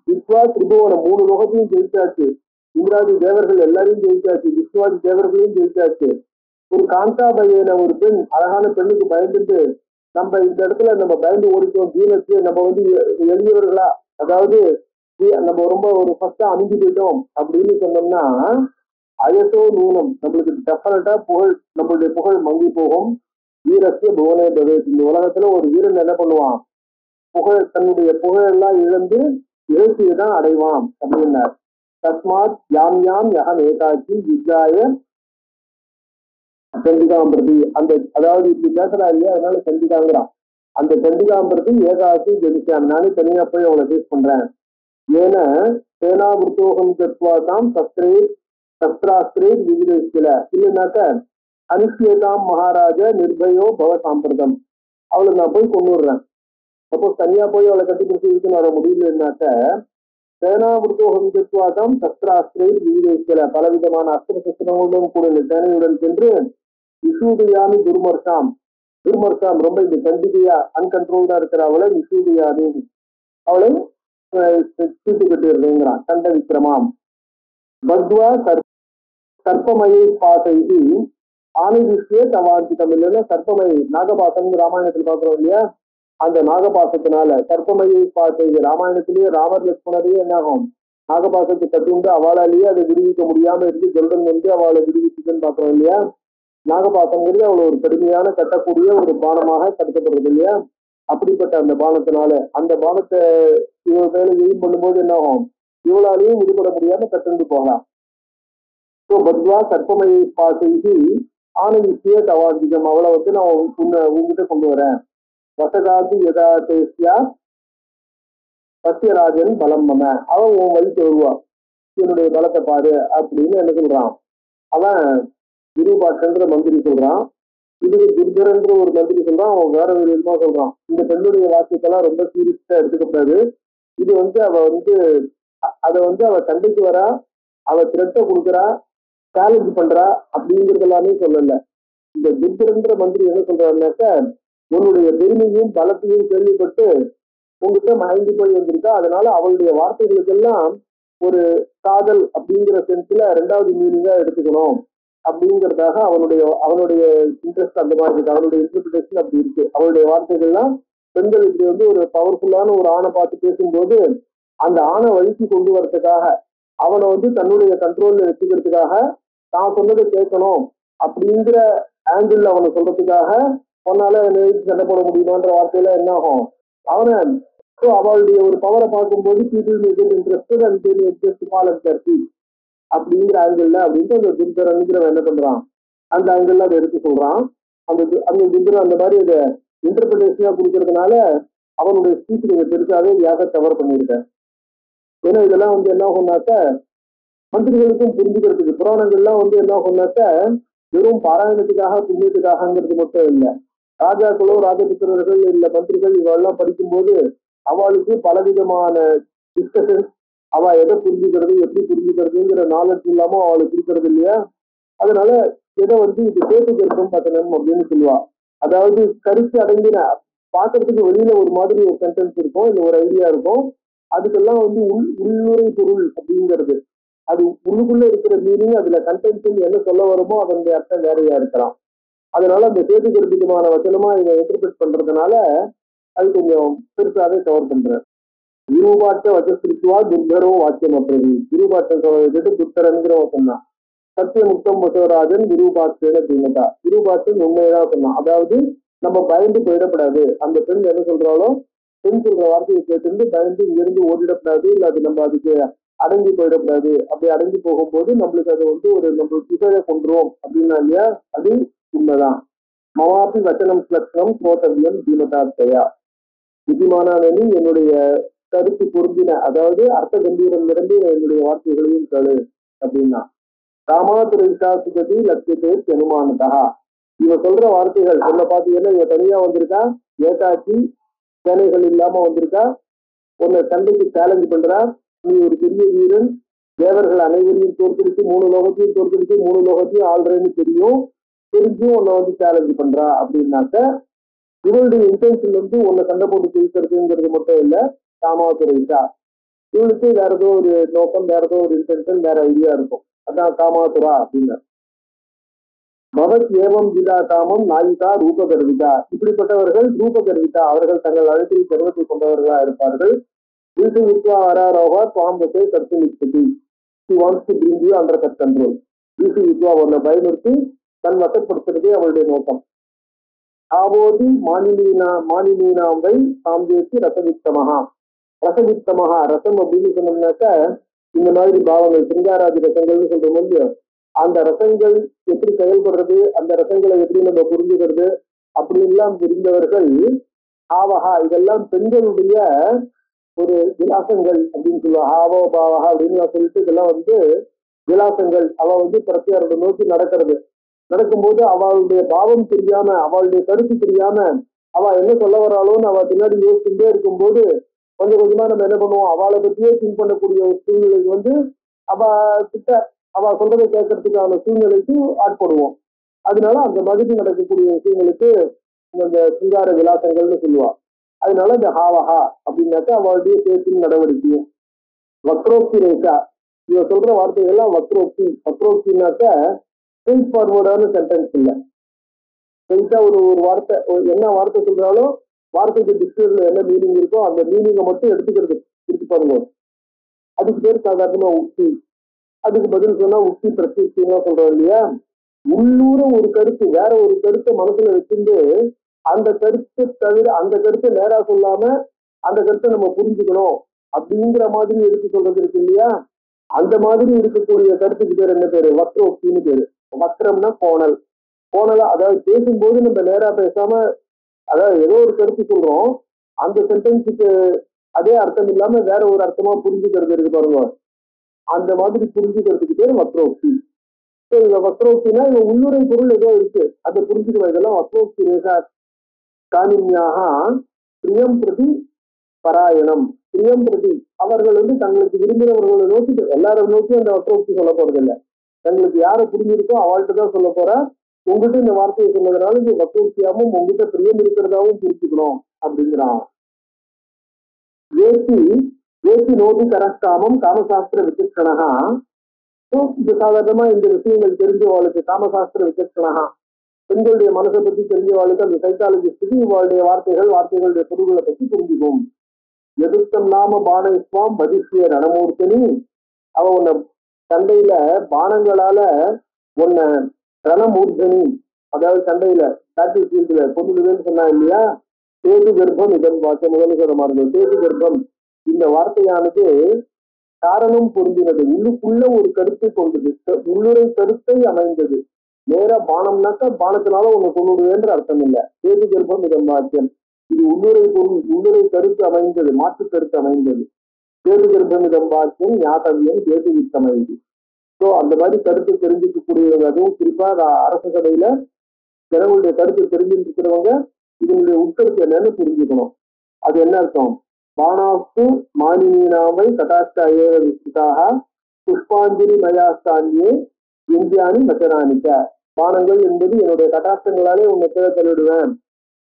விஸ்வா திரிபுவனம் 3 லோகத்தையும் ஜெயிச்சாச்சு, இந்திராதி தேவர்கள் எல்லாரையும் ஜெயிச்சாச்சு, விஸ்வாதி தேவர்களையும் ஜெயிச்சாச்சு. ஒரு காந்தா பையன, ஒரு பெண், அழகான பெண்ணுக்கு பயந்துட்டு நம்ம இந்த இடத்துல நம்ம பயந்து ஓடிட்டோம், தீனத்து நம்ம எளியவர்களா, அதாவது நம்ம ரொம்ப ஒரு ஃபர்ஸ்டா அமைஞ்சு போயிட்டோம் அப்படின்னு சொன்னோம்னா அயசோ நூனம், நம்மளுக்கு டெஃபினட்டா நம்மளுடைய புகழ் மங்கி போகும். வீரஸ்ய புவனே பவேத். இந்த உலகத்துல ஒரு வீரன் என்ன பண்ணுவான், தன்னுடைய புகழெல்லாம் இழந்து இழச்சியை தான் அடைவான் அப்படின்னார். தஸ்மாத் யாம் யாம் யகம் ஏகாட்சி யுத்தாய சண்டிகாம்பிரதி. அந்த அதாவது இப்படி பேசுறா இல்லையா, அதனால சண்டிகாங்கிறான். அந்த சண்டிகாம்பிரதி ஏகாட்சி ஜெயிச்சான், நானே தனியா போய் அவளை ஃபேஸ் பண்றேன். ஏன சேனா விருத்தோகம் தத்வாதாம் சஸ்திராஸ்திரே விகிதல இல்லைன்னாக்க அனுஷ்யதாம் மகாராஜ நிர்பயோ பவ சாம்பிரதம், அவளை நான் போய் கொண்டு விடுறேன். சப்போஸ் தனியா போய் அவளை கட்டிப்பிடிச்சு இருக்குன்னு வர முடியலன்னாக்க சேனா விருத்தோகம் தத்வாதாம் சஸ்திராஸ்திரே விகிதல பலவிதமான அஸ்திர சஸ்திரங்களுடன் கூட சேனையுடன் சென்று விசூதியாமி துர்மர்ஷாம் ரொம்ப இந்த கண்டிகையா அன்கண்ட்ரோல்டா இருக்கிற அவளை விசூதியாமி அவளை சீட்டு கட்டிடுறேங்கிறான். கண்ட விக்ரமாம் பத்வா சர்ப்பமயை பாசைக்கு ஆனதிஷ்யே தவாஞ்சிதம் இல்லைன்னா சர்ப்பமயை நாகபாசம் ராமாயணத்தில் பார்க்கிறோம் இல்லையா, அந்த நாகபாசத்தினால சர்ப்பமயை பாசை ராமாயணத்திலேயே ராமர் லட்சுமணரையே என்னாகும் நாகபாசத்தை கட்டுண்டு அவளாலேயே அதை விடுவிக்க முடியாம இருந்து கருடன் வந்து அவளை விடுவிச்சுன்னு பார்க்கிறோம் இல்லையா. நாகபாசங்கிறது அவ்வளவு ஒரு கடுமையான கட்டக்கூடிய ஒரு பானமாக கட்டப்படுறது இல்லையா. அப்படிப்பட்ட அந்த பானத்தினால அந்த பானத்தை இவள் மேல எய்ம் பண்ணும்போது என்ன ஆகும், இவளாலையும் விடுபட முடியாம கட்டுண்டு போகலாம். ஸோ பத்வா சர்ப்பமயை பாசைக்கு ஆனதிஷ்ய தவாதிகம், அவளை வந்து நான் உங்ககிட்ட கொண்டு வரேன். வசகாதி யதாதேசியா சத்யராஜன் பலம் மம, அவன் உன் வழிக்கு வருவா, என்னுடைய பலத்தை பாரு அப்படின்னு என்ன சொல்றான். அவன் விருபாட்சன்ற மந்திரி சொல்றான். இதுக்கு துர்கரன்ற ஒரு மந்திரி சொல்றான், அவன் வேற ஒரு விதமா சொல்றான். இந்த பெண்ணுடைய வாக்கியத்தெல்லாம் ரொம்ப சீரியஸா எடுத்துக்கப்படாது. இது வந்து அதை அவ சண்டைக்கு வரா, அவ திரட்ட கொடுக்குறா, சேலஞ்ச் பண்றா அப்படிங்கிறது எல்லாமே சொல்லல. இந்த துர்கரன்ற மந்திரி என்ன சொல்றாருனாக்க, உன்னுடைய பெருமையும் பலத்தையும் கேள்விப்பட்டு உங்ககிட்ட மயங்கி போய் வந்திருக்கா, அதனால அவளுடைய வார்த்தைகளுக்கெல்லாம் ஒரு காதல் அப்படிங்கிற சென்ஸ்ல ரெண்டாவது மீனிங்கா எடுத்துக்கணும் அப்படிங்கிறதாக அவனுடைய இன்ட்ரெஸ்ட் அந்த மாதிரி இருக்கு, அவனுடைய இன்டர்பிரேஷன் அப்படி இருக்கு. அவளுடைய வார்த்தைகள்லாம் பெண்கள் இப்படி வந்து ஒரு பவர்ஃபுல்லான ஒரு ஆணை பார்த்து பேசும்போது அந்த ஆணை வழிக்கு கொண்டு வரதுக்காக, அவனை வந்து தன்னுடைய கண்ட்ரோல்ல வச்சுக்கிறதுக்காக, தான் சொன்னதை கேட்கணும் அப்படிங்கிற ஆங்கிள் அவனை சொல்றதுக்காக உன்னால சண்டை போட முடியுமான்ற வார்த்தையில என்ன ஆகும், அவனை அவளுடைய ஒரு பவரை பார்க்கும்போது people may get interested and they may just follow their feet அப்படிங்கிற ஆங்கிள் அப்படின்ட்டு அந்த துர்கரன்கிறவன் என்ன பண்றான், அந்த ஆங்கிள் அதை எடுத்து சொல்றான். அந்த துர்கரன் அந்த மாதிரி அதை இன்டர்பிரேஷனா கொடுக்கறதுனால அவனுடைய ஸ்பீச் நீங்க பெருசாவே வியாக கவர் பண்ணியிருக்கேன். ஏன்னா இதெல்லாம் வந்து என்ன ஆகும்னாக்க மந்திரிகளுக்கும் புரிஞ்சுக்கிறதுக்கு புராணங்கள்லாம் வந்து என்ன ஆகும்னாக்க வெறும் பாராயணத்துக்காக புண்ணியத்துக்காகங்கிறது மட்டும் இல்லை. ராஜாக்களோ ராஜபுத்திரர்கள் இல்ல மந்திரிகள் இவெல்லாம் படிக்கும்போது அவளுக்கு பலவிதமான டிஸ்கஷன், அவ எதை புரிஞ்சுக்கிறது எப்படி புரிஞ்சுக்கிறதுங்கிற நாலேஜ் இல்லாம அவளுக்கு இருக்கிறது இல்லையா. அதனால எதை வந்து இது சேர்த்து கருத்தம் பத்தனம் அப்படின்னு சொல்லுவா. அதாவது கருத்து அடங்கின பார்க்கறதுக்கு வெளியில ஒரு மாதிரி ஒரு சென்டென்ஸ் இருக்கும், இல்லை ஒரு ஐடியா இருக்கும், அதுக்கெல்லாம் வந்து உள்ளுரை பொருள் அப்படிங்கிறது, அது உள்ளுக்குள்ள இருக்கிற மீனிங், அதுல கண்டென்ட் என்ன சொல்ல வருமோ அதனுடைய அர்த்தம் வேறையா இருக்கலாம். அதனால அந்த சேர்த்து கருத்துக்குமான வசனமா இதை இன்டர்பிரேட் பண்றதுனால அது கொஞ்சம் பெருசாவே கவர் பண்ற. விருபாட்ட வச்சஸ்திருத்துவா துர்கரோ வாக்கியம் அப்படி விருபாட்டம் சொல்லிட்டு துர்கரன்கிறவன் சொன்னான். சத்தியமுக்தம் வசவராஜன் விருபாட்சேன தீமதா, விருபாட்சன் உண்மையதான் சொன்னான். அதாவது நம்ம பயந்து போயிடப்படாது, அந்த பெண் என்ன சொல்றாலோ பெண் சொல்ற வார்த்தையை கேட்டு பயந்து இங்கிருந்து ஓடிடக்கூடாது, இல்ல அது நம்ம அதுக்கு அடங்கி போயிடக்கூடாது. அப்படி அடங்கி போகும்போது நம்மளுக்கு அது வந்து ஒரு நம்ம திசையை கொண்டுருவோம் அப்படின்னா இல்லையா, அது உண்மைதான். மவாபி வச்சனம் லட்சணம் ஸ்ரோதவியம் தீமதாத்தையா, புத்திமானி என்னுடைய கருத்து பொருந்தின, அதாவது அர்த்த கம்பீரம் நிரம்பி என்னுடைய வார்த்தைகளையும் கேளு அப்படின்னா. ராமாதுரை விசாசுகதி லட்சியத்தை அனுமானதா, இவ சொல்ற வார்த்தைகள் என்ன பார்த்தீங்கன்னா, இவ தனியா வந்திருக்கா, ஏகாட்சி சேனைகள் இல்லாம வந்திருக்கா, உன்னை சண்டைக்கு சேலஞ்ச் பண்றா, நீ ஒரு பெரிய வீரன், தேவர்கள் அனைவரையும் தோற்கடிச்சு 3 லோகத்தையும் தோற்கடிச்சு 3 லோகத்தையும் ஆள்றேன்னு தெரிஞ்சும் உன்னை வந்து சேலஞ்ச் பண்றா அப்படின்னாக்க இவளுடைய இன்டென்ஷன் வந்து உன்னை சண்டை போட்டு ஜெயிக்கிறதுங்கிறது மட்டும் இல்ல, காமாதுரைசா இவளுக்கு வேற ஏதோ ஒரு நோக்கம், வேற ஏதோ ஒரு இன்டென்ஷன், வேற ஐடியா இருக்கும். அதான் காமாதுரா அப்படின்னு. பவத் ஏவம் விதா காமம் நாயிகா ரூபகர்விதா, இப்படிப்பட்டவர்கள் ரூபகர்விதா, அவர்கள் தங்கள் அழைப்பில் கர்வத்தை கொண்டவர்களா இருப்பார்கள். வீட்டு வித்வா ஆராரோகா சுவாம்பத்தை கற்று நிற்கதி, she wants to bring you under her control. வீட்டு வித்வா அவர்களை பயமுறுத்தி தன் வசப்படுத்துறதே அவளுடைய நோக்கம். ஆவோதி மானினீனாம்பை சாம்பேசி ரசவித்தமகா, ரசவித்தமகா ரசம் அப்படின்னு சொன்னோம்னாக்க இந்த மாதிரி பாவங்கள் சிங்காராதி ரசங்கள்னு சொல்றோம் இல்லையோ, அந்த ரசங்கள் எப்படி செயல்படுறது, அந்த ரசங்களை எப்படி நம்ம புரிஞ்சுக்கிறது அப்படின்லாம் புரிந்தவர்கள் ஆவஹா, இதெல்லாம் பெண்களுடைய ஒரு விலாசங்கள் அப்படின்னு சொல்லுவா. ஆவோ பாவஹா அப்படின்னு சொல்லிட்டு இதெல்லாம் விலாசங்கள். அவ பிரத்தியாரோட நோக்கி நடக்கும்போது அவளுடைய பாவம் தெரியாம, அவளுடைய கருத்து தெரியாம, அவ என்ன சொல்ல வராளோன்னு அவ பின்னாடி யோசிச்சுட்டே இருக்கும்போது கொஞ்சம் கொஞ்சமா நம்ம என்ன பண்ணுவோம், அவளை பற்றியே திங்க் பண்ணக்கூடிய ஒரு சூழ்நிலைக்கு அவ கிட்ட அவ சொல்றதை கேட்கறதுக்கான சூழ்நிலைக்கு ஆட்படுவோம். அதனால அந்த மாதிரி நடக்கக்கூடிய விஷயங்களுக்கு இந்த சிங்கார விலாசங்கள்னு சொல்லுவா. அதனால இந்த ஹாவஹா அப்படின்னாக்கா அவளுடைய பேச்சின் நடவடிக்கையும். வக்ரோக்தி ரேகா, இவ சொல்ற வார்த்தைகள்லாம் வக்ரோக்தினாக்க ஸ்ட்ரெயிட் ஃபார்வர்டான சென்டென்ஸ் இல்லை. ஸ்ட்ரெயிட்டா ஒரு வார்த்தை, என்ன வார்த்தை சொல்றாலும் வார்த்தைக்கு டிக்ஷனரியில என்ன மீனிங் இருக்கோ அந்த மீனிங்கை மட்டும் எடுத்துக்கிறது இருக்கு பாருங்க. அதுக்கு பேர் சாதாரணமா உக்தி. அதுக்கு பதில் சொன்னா உக்தி பிரத்யக்ஷமா சொல்றோம் இல்லையா. உள்ளூர ஒரு கருத்து வேற ஒரு கருத்தை மனசுல வச்சுட்டு அந்த கருத்தை தவிர அந்த கருத்தை நேரா சொல்லாம அந்த கருத்தை நம்ம புரிஞ்சுக்கணும் அப்படிங்கிற மாதிரி எடுத்து சொல்றது இருக்கு இல்லையா. அந்த மாதிரி இருக்கக்கூடிய கருத்துக்கு பேர் என்ன பேரு? வக்ரோக்தின்னு பேரு. வக்ரம்னா கோணலா, அதாவது பேசும்போது நம்ம நேரா பேசாம, அதாவது ஏதோ ஒரு கருத்து சொல்றோம், அந்த சென்டென்ஸுக்கு அதே அர்த்தம் இல்லாம வேற ஒரு அர்த்தமா புரிஞ்சுக்கிறது இருக்கு பாருங்க. அந்த மாதிரி புரிஞ்சுக்கிறதுக்கு பேர் வக்ரோக்தி. இவ வக்ரோக்தினா இவ உள்ளுரை பொருள் ஏதோ இருக்கு, அதை புரிஞ்சுக்கிறோம். இதெல்லாம் வக்ரோக்தி ரேகா காணின்யாக பிரியம் பிரதி பராயணம். பிரியம் பிரதி, அவர்கள் தங்களுக்கு விரும்பினவர்களை நோக்கி, எல்லாரும் நோக்கி அந்த வக்ரோக்தி சொல்ல போறது இல்லை. தங்களுக்கு யாரை புரிஞ்சிருக்கோ அவள்கிட்ட தான் சொல்ல போற. உங்ககிட்ட இந்த வார்த்தையை சொன்னதுனால இந்த வக்ரோக்தியாவும் உங்ககிட்ட பிரியம் இருக்கிறதாவும் புரிஞ்சுக்கணும் அப்படிங்கிறான். வேசி நோபி கரஸ்காமம் காமசாஸ்திர விசேஷணா. இது சாதாரணமா இந்த விஷயங்கள் தெரிஞ்சவாளுக்கு காமசாஸ்திர விசேஷணா, பெண்களுடைய மனசை பத்தி தெரிஞ்சவாளுக்கு அந்த சைக்காலஜிஸ்டுக்கு இவளுடைய வார்த்தைகளுடைய பொருள்களை பத்தி புரிஞ்சுக்கும். எதிர்த்தம் நாம பானஸ்வாம் மதிசிய ரணமூர்த்தனி, அவ உன்னை சண்டையில பானங்களால உன்னை ரணமூர்த்தனி, அதாவது சண்டையில பேட்டில் ஃபீல்டுல கொண்டுடுவேன்னு சொன்னா இல்லையா. சேது கர்ப்பம் இதன் வார்த்தை முதல்ல சொல்ற மாதிரி சேது கர்ப்பம், இந்த வார்த்தையானது காரணம் பொருந்தினது, உள்ளுக்குள்ள ஒரு கருத்தை கொண்டது, உள்ளுரை கருத்தை அமைந்தது. நேரா பானம்னாக்கா பானத்தினால உன்னை கொண்டுடுவேன்ற அர்த்தம் இல்லை. சேது கர்ப்பம் இதன் வாக்கியம், இது உள்ளுரை பொருள், உள்ளுரை கருத்து அமைந்தது, மாற்று கருத்து அமைந்தது. சேது கர்ப்பம் இதன் வாக்கியம் ஞாபகம் சேது வித்தமைந்து. ஸோ அந்த மாதிரி கருத்து தெரிஞ்சுக்கக்கூடியவங்க, அதுவும் குறிப்பா அரசு சபையில ஜனங்களுடைய கருத்து தெரிஞ்சிருக்கிறவங்க இதனுடைய உட்கருத்து என்னன்னு புரிஞ்சுக்கணும். அது என்ன அர்த்தம்? பானாஸ்து மானினீனாமை கட்டாட்சாய விஸ்திதாக புஷ்பாஞ்சலி மயாஸ்தானியே இந்தியானி மச்சராணிக்க. பானங்கள் என்பது என்னுடைய கட்டாட்சங்களாலே உன்னை கீழே தள்ளிடுவேன்.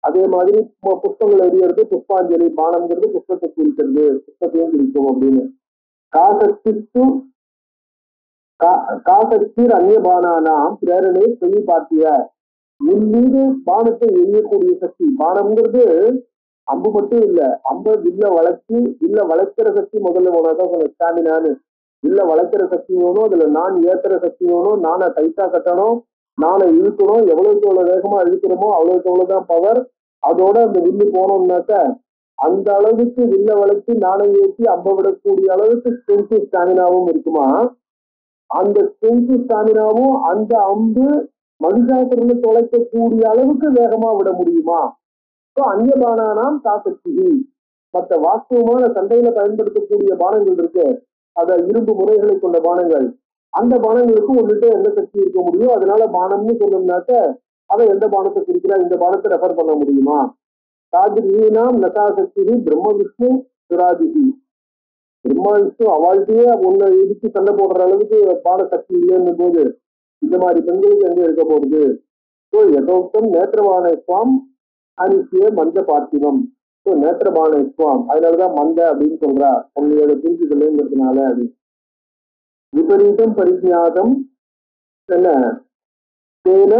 அதே மாதிரி புஷ்பங்கள் எறியறது புஷ்பாஞ்சலி, பானம்ங்கிறது புஷ்பத்தை குறிக்கிறது, புஷ்பத்தையும் குறிக்கும் அப்படின்னு. காசக்திர் அந்நிய பானானாம் பிரேரணை சொல்லி பார்த்திய, உன் மீது பானத்தை எரியக்கூடிய சக்தி. பானம்ங்கிறது அம்பு மட்டும் இல்ல, அம்ப வில்ல வளைக்கிற சக்தி முதல்ல போனாதான் ஸ்டாமினான்னு. வில்ல வளைக்கிற சக்தி வேணும், அதுல நான் ஏத்துற சக்தி வேணும், நானை டைட்டா கட்டணும், நானை இழுக்கணும். எவ்வளவுக்கு எவ்வளவு வேகமா இழுக்கிறோமோ அவ்வளவுக்கு எவ்வளவுதான் பவர். அதோட அந்த வில்லு போனோம்னாக்க அந்த அளவுக்கு வில்ல வளைச்சு நானை ஏற்றி அம்ப விடக்கூடிய அளவுக்கு ஸ்ட்ரென்த் ஸ்டாமினாவும் இருக்குமா. அந்த ஸ்ட்ரென்த் ஸ்டாமினாவும் அந்த அம்பு மகிஷாசுரனை தொலைக்கக்கூடிய அளவுக்கு வேகமா விட முடியுமா? அந்நியபானானாம் காசக்தி. மற்ற வாஸ்தவமான சண்டையில பயன்படுத்தக்கூடிய பானங்கள் இருக்கு, அத இரும்பு முறைகளை கொண்ட பானங்கள், அந்த பானங்களுக்கு ஒன்றுட்டு எந்த சக்தி இருக்க முடியும். அதனால பானம்னு சொல்லணும்னாக்க அதை எந்த பானத்தை குறிக்கிறா, இந்த பானத்தை ரெஃபர் பண்ண முடியுமா? தாதிரீனாம் நகாசக்தி பிரம்ம விஷ்ணு சுராதிகி. பிரம்மா விஷ்ணு அவள்கிட்டயே ஒன்னை இடிச்சு சண்டை போடுற அளவுக்கு பாட சக்தி இல்லைன்னு போது இந்த மாதிரி பெண்களுக்கு எங்க இருக்க போகுது? யதோக்தம் நேத்திரவான சுவாம் அனிசிய மந்த பார்த்திவம். நேத்திரபான சுவாம், அதனாலதான் மந்த அப்படின்னு சொல்றா, உங்களோட புரிஞ்சுக்கலங்கிறதுனால. அது விபரீதம் பரிஜாதம் என்ன தேன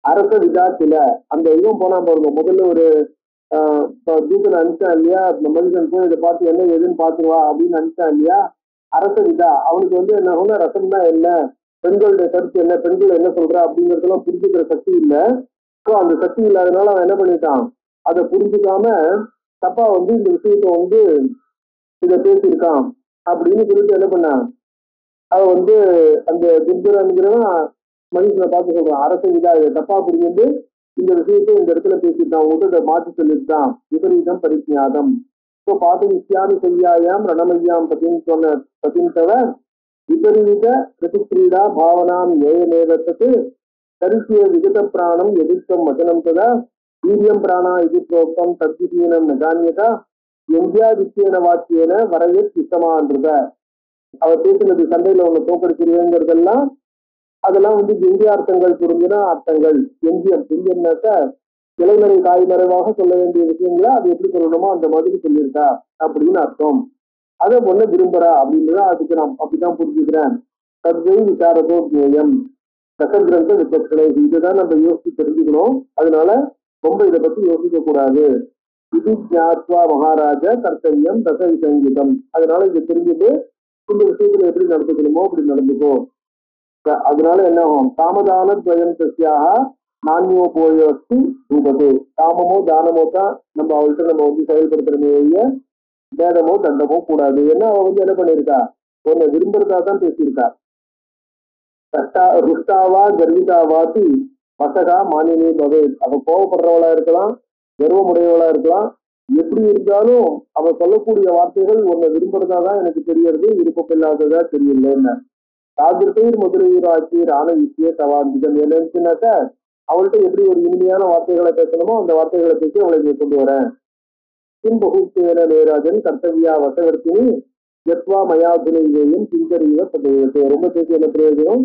அரச விதாத்தில. அந்த இதுவும் போனா பாருங்க, முதல்ல ஒரு தூக்கல அனுப்பிச்சா இல்லையா, மனுஷன் போய் இதை பார்த்து என்ன எதுன்னு பாத்துருவா அப்படின்னு அனுப்பிச்சா இல்லையா. அரச விதா, அவனுக்கு என்ன சொன்ன ரசம் தான் என்ன, பெண்களுடைய கருத்து என்ன, பெண்கள் என்ன சொல்றா அப்படிங்கறதெல்லாம் புரிஞ்சுக்கிற சக்தி இல்லை. ஸோ அந்த சக்தி இல்லாதனால அவன் என்ன பண்ணிட்டான், அதை புரிஞ்சுக்காம தப்பா இந்த விஷயத்த இதை பேசியிருக்கான். அப்படின்னு சொல்லிட்டு என்ன பண்ணான், அவ வந்து அந்த துர்கரங்கிறவன் மனுஷனை பார்த்து சொல்றான், அரசு இதா தப்பா புரிஞ்சு இந்த விஷயத்தை இந்த இடத்துல பேசிட்டான், உங்கள்கிட்ட இதை மாற்றி சொல்லிட்டான், விபரீதம் பரிஜாதம். இப்போ பாட்டு விசியாமி செய்யாயாம் ரணமையாம் பதிந்தவ விபரீத பிரதிக்ரீடா பாவனாம் ஏயமேவத்தது தரிசிய விகத பிராணம் எதிர்த்தம் வச்சனம் ததா வீரியம் பிராணா இது புரோக்தம் தத்விஹீனம் நகான்யதா எந்தியாதித்யேன வாக்கியேன வரையத் இசமான்றத. அவர் பேசுனது சண்டையில ஒண்ணு தோக்கடிச்சிருவேங்கிறதெல்லாம் அதெல்லாம் வந்து எந்தியார்த்தங்கள் புரிஞ்சுனா அர்த்தங்கள். எந்தியம்னாக்க இலைமறை காய்மறைவாக சொல்ல வேண்டிய விஷயங்களா அது எப்படி சொல்லணுமோ அந்த மாதிரி சொல்லியிருக்கா அப்படின்னு அர்த்தம். அதை பொண்ணு விரும்புறா அப்படின்னு அதுக்கு நான் அப்படிதான் புரிஞ்சுக்கிறேன். தத்வை விசாரதோ ஜேயம் ரசகிரந்த விபக்ஷனை, இதுதான் நம்ம யோசிச்சு தெரிஞ்சுக்கணும். அதனால ரொம்ப இதை பத்தி யோசிக்க கூடாது. இது ஞாத்வா மகாராஜ கர்த்தவியம் ரச விசங்கீதம். அதனால இதை தெரிஞ்சுட்டு இந்த விஷயத்துல எப்படி நடந்துக்கணுமோ அப்படி நடந்துக்கோ. அதனால என்ன ஆகும், தாமதான துவயம் சசியாக நான்யோ போயோஸ்தி ரூபது. தாமமோ தானமோ தான் நம்ம அவள்கிட்ட நம்ம வந்து செயல்படுத்துறமைய பேதமோ தண்டமோ கூடாது. ஏன்னா அவ வந்து என்ன பண்ணிருக்கா, உன்னை விரும்புறதா தான் பேசியிருக்கா. ருஷ்டாவா கர்விதாவாத்தி வசகா மானினி பவே. அவ கோவப்படுறவளா இருக்கலாம், கர்வமுடையவளா இருக்கலாம், எப்படி இருந்தாலும் அவ சொல்லக்கூடிய வார்த்தைகள் உன்னை விரும்புறதா தான் எனக்கு தெரியறது, விருப்பம் இல்லாததா தெரியலன்னு. சாதிர்பயிர் முதலீர் ஆட்சியர் ஆன விஷய தவாந்திகம் என்னச்சுனாக்க அவள்கிட்ட எப்படி ஒரு இனிமையான வார்த்தைகளை பேசணுமோ அந்த வார்த்தைகளை பேசி அவளை கொண்டு வரேன். பின்பகுத்தேன நேராஜன் கர்த்தவியா வசவர்த்தினி எத்வா மயாதுனையும் சிங்கரீவ சதேவத்தை. ரொம்ப பேசி என்ன பிரயோஜனம்,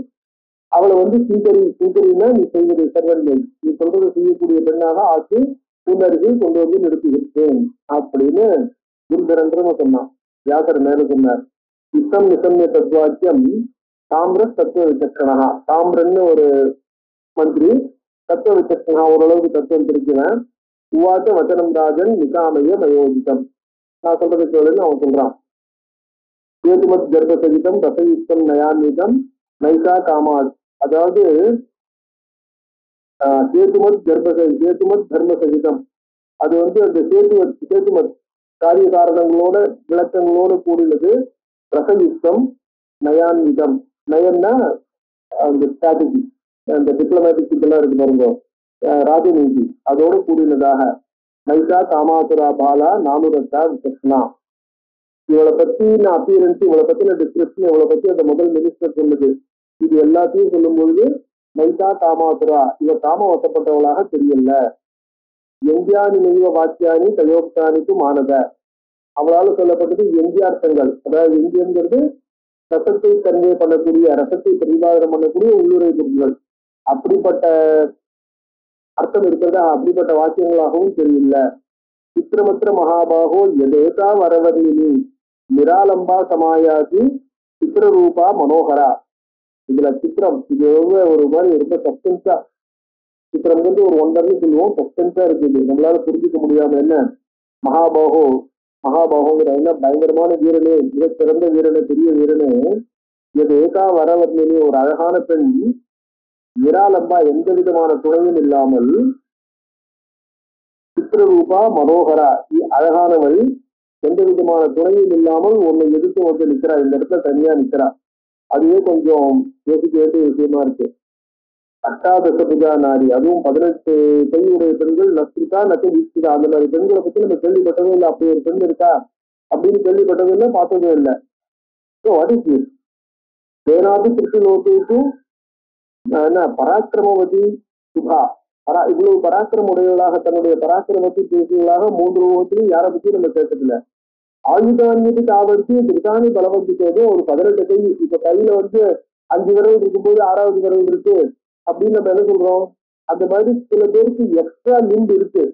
அவளை வந்து சிங்கரின்னா நீ செய்வது சர்வன்மை, நீ சொல்றது செய்யக்கூடிய பெண்ணாக ஆக்கி உன்னருகில் கொண்டு வந்து நிறுத்திவிட்டேன் அப்படின்னு குருதரன்றம சொன்னான். வியாசர் மேல சொன்னார், இத்தம் நிசம்ய தத்வாக்கியம் தாமிர தத்துவ விசக்ஷணா. தாமிரன்னு ஒரு மந்திரி, தத்துவ விசக்ஷணா ஓரளவுக்கு தத்துவம் தெரிஞ்சுவேன். உவாச்ச வச்சனம் ராஜன் நிகாமய மயோதிதம். நான் சொல்றது சொல்லுன்னு அவன் சொல்றான். கேதுமத் கர்ப்பசகிதம் ரசயுக்தம் நயான்விதம் நைசா காமா. அதாவது கேதுமத் தர்மசகிதம், அது வந்து அந்த சேதுமத் காரிய காரணங்களோட விளக்கங்களோட கூடினது. ரசயுக்தம் நயான்விதம், நயன்னா அந்த ஸ்ட்ராட்டஜி, அந்த டிப்ளமேட்டிக் இதெல்லாம் இருக்கு பாருங்க, ராஜநீதி, அதோட கூடினதாக. நைசா காமாசுரா பாலா நானுரத்தா விசக்ஷனா. இவளை பத்தின அப்பியரன்ஸ், இவளை பத்தின டிஸ்கிரிப்ஷன், இவளை பத்தி அந்த முதல் மினிஸ்டர் சொன்னது, இது எல்லாத்தையும் சொல்லும் பொழுது நைசா காமாசுரா, இவ காம வசப்பட்டவளாக தெரியல. எந்தியானி நெய்வ வாக்கியானி தயோக்தானிக்கு மானத. அவளால சொல்லப்பட்டது எந்தியார்த்தங்கள், அதாவது எந்தியங்கிறது ரசத்தை கன்வே பண்ணக்கூடிய, ரசத்தை பிரதிபாதனம் பண்ணக்கூடிய உள்ளுரை பொருள்கள். அப்படிப்பட்ட அர்த்தம் இருக்கிறதா, அப்படிப்பட்ட வாக்கியங்களாகவும் தெரியல. சித்திரமத்திர மகாபாகோ எதேதா வரவர்ணினி நிராலம்பா சமாயாதி சித்திரரூபா மனோகரா. இதுல சித்திரம், இது ஒரு மாதிரி ரொம்ப சஸ்பென்ஸா, சித்திரம்ங்கிறது ஒரு ஒன்றரை சொல்லுவோம், சஸ்பென்ஸா இருக்குது, நம்மளால புரிஞ்சுக்க முடியாம. என்ன மகாபாகோங்கிற என்ன பயங்கரமான வீரனே, மிக சிறந்த வீரனு, பெரிய வீரனு, எதேகா வரவர்ணினி ஒரு அழகான பெண், நிராலம்பா எந்த விதமான துணையும் இல்லாமல், சித்திரரூபா மனோகரா அழகானவள், எந்த விதமான துணையும் இல்லாமல் உன்னை எதிர்த்து வந்து நிற்கிறா, இந்த இடத்துல தனியா நிற்கிறா. அதுவே கொஞ்சம் யோசிக்க வேண்டிய விஷயமா இருக்கு. அஷ்டாதச புஜா நாரி, அதுவும் 18 கையுடைய பெண்கள், நஸ்திகா நச்ச வீசிதா, அந்த மாதிரி பெண்களை பத்தி நம்ம கேள்விப்பட்டதே இல்லை. அப்படி ஒரு பெண் இருக்கா அப்படின்னு கேள்விப்பட்டதும் இல்லை, பார்த்ததும் இல்லை. So what is this? வேணாபி திருஷ்ணோக்கும் என்ன பராக்கிரமவதி சுபா, இவ்வளவு பராக்கிரம உடையவளாக, தன்னுடைய பராக்கிரமத்தை பேசியவளாக 3 ரூபத்திலையும் யாரை பத்தியும் நம்ம கேட்டதில்லை. ஆயுதான்யத்தை தாவடிச்சு திருத்தானி பலவந்திக்கிறது ஒரு 18 கை. இப்ப கையில வந்து 5 விரல் இருக்கும்போது 6வது விரல் இருக்கு அப்படின்னு நம்ம என்ன சொல்றோம், அந்த மாதிரி சில பேருக்கு எக்ஸ்ட்ரா லிம்ப் இருக்கு,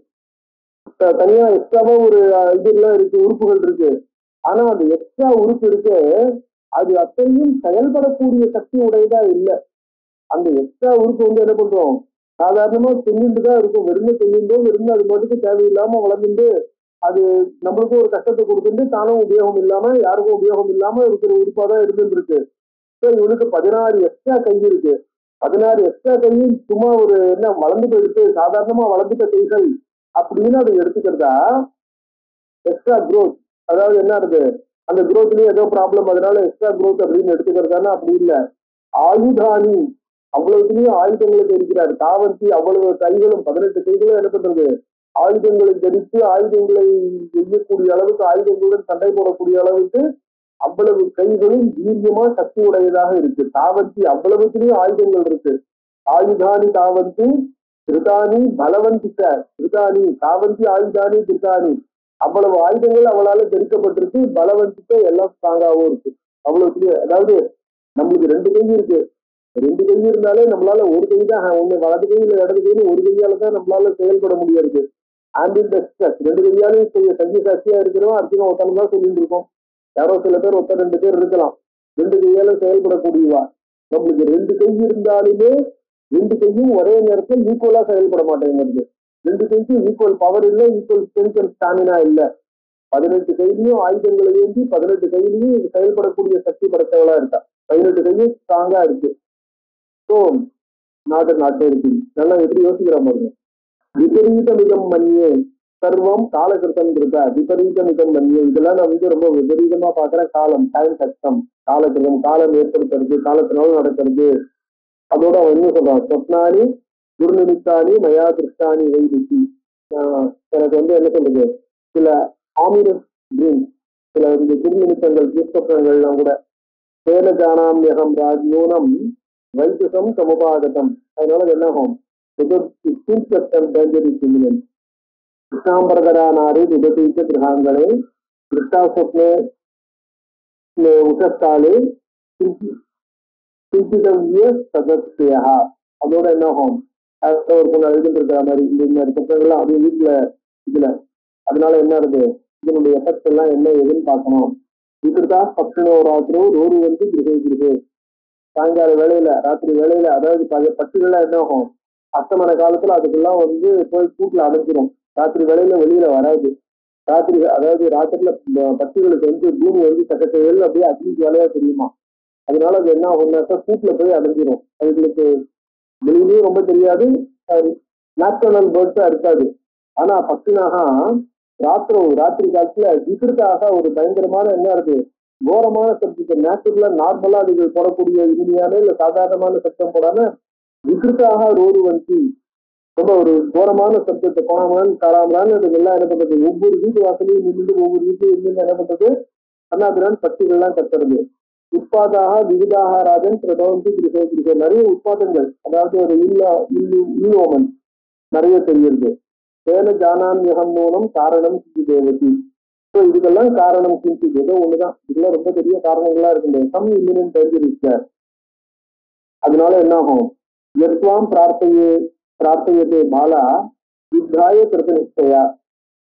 தனியா எக்ஸ்ட்ராவா ஒரு இதெல்லாம் இருக்கு, உறுப்புகள் இருக்கு. ஆனா அந்த எக்ஸ்ட்ரா உறுப்பு இருக்கு, அது அத்தனையும் செயல்படக்கூடிய சக்தி உடையதா இல்லை. அந்த எக்ஸ்ட்ரா உறுப்பு வந்து என்ன பண்றோம், சாதாரணமா தொங்கிட்டு தான் இருக்கும், வெறும் தொங்கிட்டோ வெறும் அது மட்டுக்கு தேவையில்லாம வளர்ந்துட்டு அது நம்மளுக்கும் ஒரு கஷ்டத்தை கொடுத்துட்டு தானும் உபயோகம் இல்லாம யாருக்கும் உபயோகம் இல்லாம இருக்கிற உறுப்பா தான் இருந்துட்டு இருக்கு. இவனுக்கு 16 எக்ஸ்ட்ரா கை இருக்கு. 16 எக்ஸ்ட்ரா கையும் சும்மா ஒரு என்ன வளர்ந்து போயிடுச்சு, சாதாரணமா வளர்ந்துட்ட கைகள் அப்படின்னு அதை எடுத்துக்கிறதா எக்ஸ்ட்ரா க்ரோத். அதாவது என்ன ஆகுது, அந்த குரோத்லயும் ஏதோ ப்ராப்ளம், அதனால எக்ஸ்ட்ரா குரோத் அப்படின்னு எடுத்துக்கிறதானா அப்படி இல்லை. ஆயுதானி அவ்வளவுலயும் ஆயுதங்களை தெரிக்கிறார். தாவந்தி அவ்வளவு கைகளும் 18 கைகளும் என்ன பண்றது, ஆயுதங்களை தரித்து ஆயுதங்களை செய்யக்கூடிய அளவுக்கு, ஆயுதங்களுடன் சண்டை போடக்கூடிய அளவுக்கு அவ்வளவு கைகளும் வீரியமா சக்தி உடையதாக இருக்கு. தாவந்தி அவ்வளவுலயும் ஆயுதங்கள் இருக்கு. ஆயுதானி தாவந்தி திருதானி பலவந்திக்க, திருதானி தாவந்தி ஆயுதானி திருதானி, அவ்வளவு ஆயுதங்கள் அவளால தெரிக்கப்பட்டிருக்கு. பலவந்திக்க எல்லாம் ஸ்ட்ராங்காகவும் இருக்கு அவ்வளவு. அதாவது நம்மளுக்கு 2 கை இருக்கு, 2 கை இருந்தாலே நம்மளால ஒரு கை தான், ஒண்ணு வலது கை இல்ல இடது கைன்னு ஒரு கையால தான் நம்மளால செயல்பட முடியாது. ஆம்பிடெக்ஸ்ட்ரஸ் 2 கையாலும் சங்கி சாட்சியா இருக்கிறோம் அர்ஜுன ஒருத்தன் தான் சொல்லிட்டு இருக்கோம். யாரோ சில பேர் ஒருத்தர் 2 பேர் இருக்கலாம் 2 கையாலும் செயல்படக்கூடியவா. நம்மளுக்கு 2 கை இருந்தாலுமே 2 கையும் ஒரே நேரத்தில் ஈக்குவலா செயல்பட மாட்டேங்கிறது. 2 கைக்கும் ஈக்குவல் பவர் இல்லை, ஈக்குவல் ஸ்ட்ரென்த் அண்ட் ஸ்டாமினா இல்லை. 18 கையிலையும் ஆயுதங்களை ஏந்தி 18 கையிலையும் செயல்படக்கூடிய சக்தி படைத்தவளா இருக்கா. 18 கையும் ஸ்ட்ராங்கா இருக்கு. ஸோ நாட்டை இருக்கு. நல்லா எப்படி யோசிக்கிற பாருங்க. விபரீதமிதம் மன்னியே சர்வம் காலகிருத்தம் இருக்கா. விபரீதமிதம் மன்னியே இதெல்லாம் நான் ரொம்ப விபரீதமா பாக்குறேன். காலம், டைம் கஷ்டம், காலகிருதம் காலம் ஏற்படுத்துறது, காலத்தினால நடக்கிறது. அதோட அவன் என்ன சொல்றான், சொப்னானி துர்நிமித்தானி மயா திருஷ்டானி வைதிசி. எனக்கு என்ன சொல்றது, சில ஆமிரஸ் ட்ரீம், சில இந்த துர்நிமித்தங்கள் துர்ஸ்வப்னங்கள்லாம் கூட சேன ஜானாமியகம் ராஜ்யூனம் வைத்திசம் சமுபாகதம். அதனால என்ன ஆகும், கிருஷ்ணாம்பரதரானாரி விபதீச்ச கிரகாங்களே கிருஷ்ணாஸ்வப்னே உஷத்தாலே சிந்திதவ்ய சதஸ்யா. அதோட என்ன ஆகும், ஒரு பொண்ணு அழுதுட்டு இருக்கிற மாதிரி இந்த மாதிரி சொப்பனங்கள்லாம் அப்படியே வீட்டுல இதுல. அதனால என்ன இருக்கு, இதனுடைய எஃபெக்ட் எல்லாம் என்ன ஏதுன்னு பார்க்கணும். விகிருதா பக்ஷணோ ராத்திரோ ரோடு வந்து கிரகே சாயங்கால வேலையில ராத்திரி வேலையில, அதாவது பட்சிகள்லாம் என்ன ஆகும், அஸ்தமன காலத்துல அதுக்கெல்லாம் போய் கூட்டுல அடைஞ்சிரும். ராத்திரி வேலையில வெளியில வராது. ராத்திரி அதாவது ராத்திரில பட்சிகளுக்கு பூமி சட்டத்தைகள் அப்படியே அக்னி வேலையா தெரியுமா. அதனால அது என்ன ஆகும்னாக்கா கூட்டுல போய் அடைஞ்சிரும். அதுகளுக்கு வெளியிலயும் ரொம்ப தெரியாது, நேச்சுரல் பேர்ட்ஸா இருக்காது. ஆனா பக்ஷினாக ராத்திரி காலத்துல விகிருத்தாக ஒரு பயங்கரமான என்ன இருக்கு, கோரமான சப்தத்தை நேச்சுரலா நார்மலா அதுகள் போடக்கூடிய இனிமையான இல்ல சாதாரணமான சப்தம் போடாம விகிருத்தாக ரோடு ரொம்ப ஒரு கோரமான சப்தத்தை போனாமலான்னு தாராமலான்னு அதுக்கெல்லாம் என்ன பண்றது, ஒவ்வொரு வீட்டு வாசலையும் நின்று ஒவ்வொரு வீட்டையும் இருந்து என்ன பண்றது, அண்ணாதிரான் பட்சிகள்லாம் கத்துறது. உட்பாதாக விவிதாக ராஜன் பிரதவந்தி கிருஷே கிருஷே, நிறைய உட்பாதங்கள், அதாவது ஒரு இல்லோமன் நிறைய தெரியுது. சேன ஜானான்யகம் மூலம் காரணம் சித்தி தேவதி. ஸோ இதுக்கெல்லாம் காரணம் சிந்தி ஏதோ ஒண்ணுதான். இதெல்லாம் ரொம்ப பெரிய காரணங்களா இருக்கு. சம் இல்லினும் தெரிஞ்சிருக்கார். அதனால என்ன ஆகும், எஸ்வாம் பிரார்த்தையத்தை பாலா யுத்தாய கிருத்தநிஷ்டையா.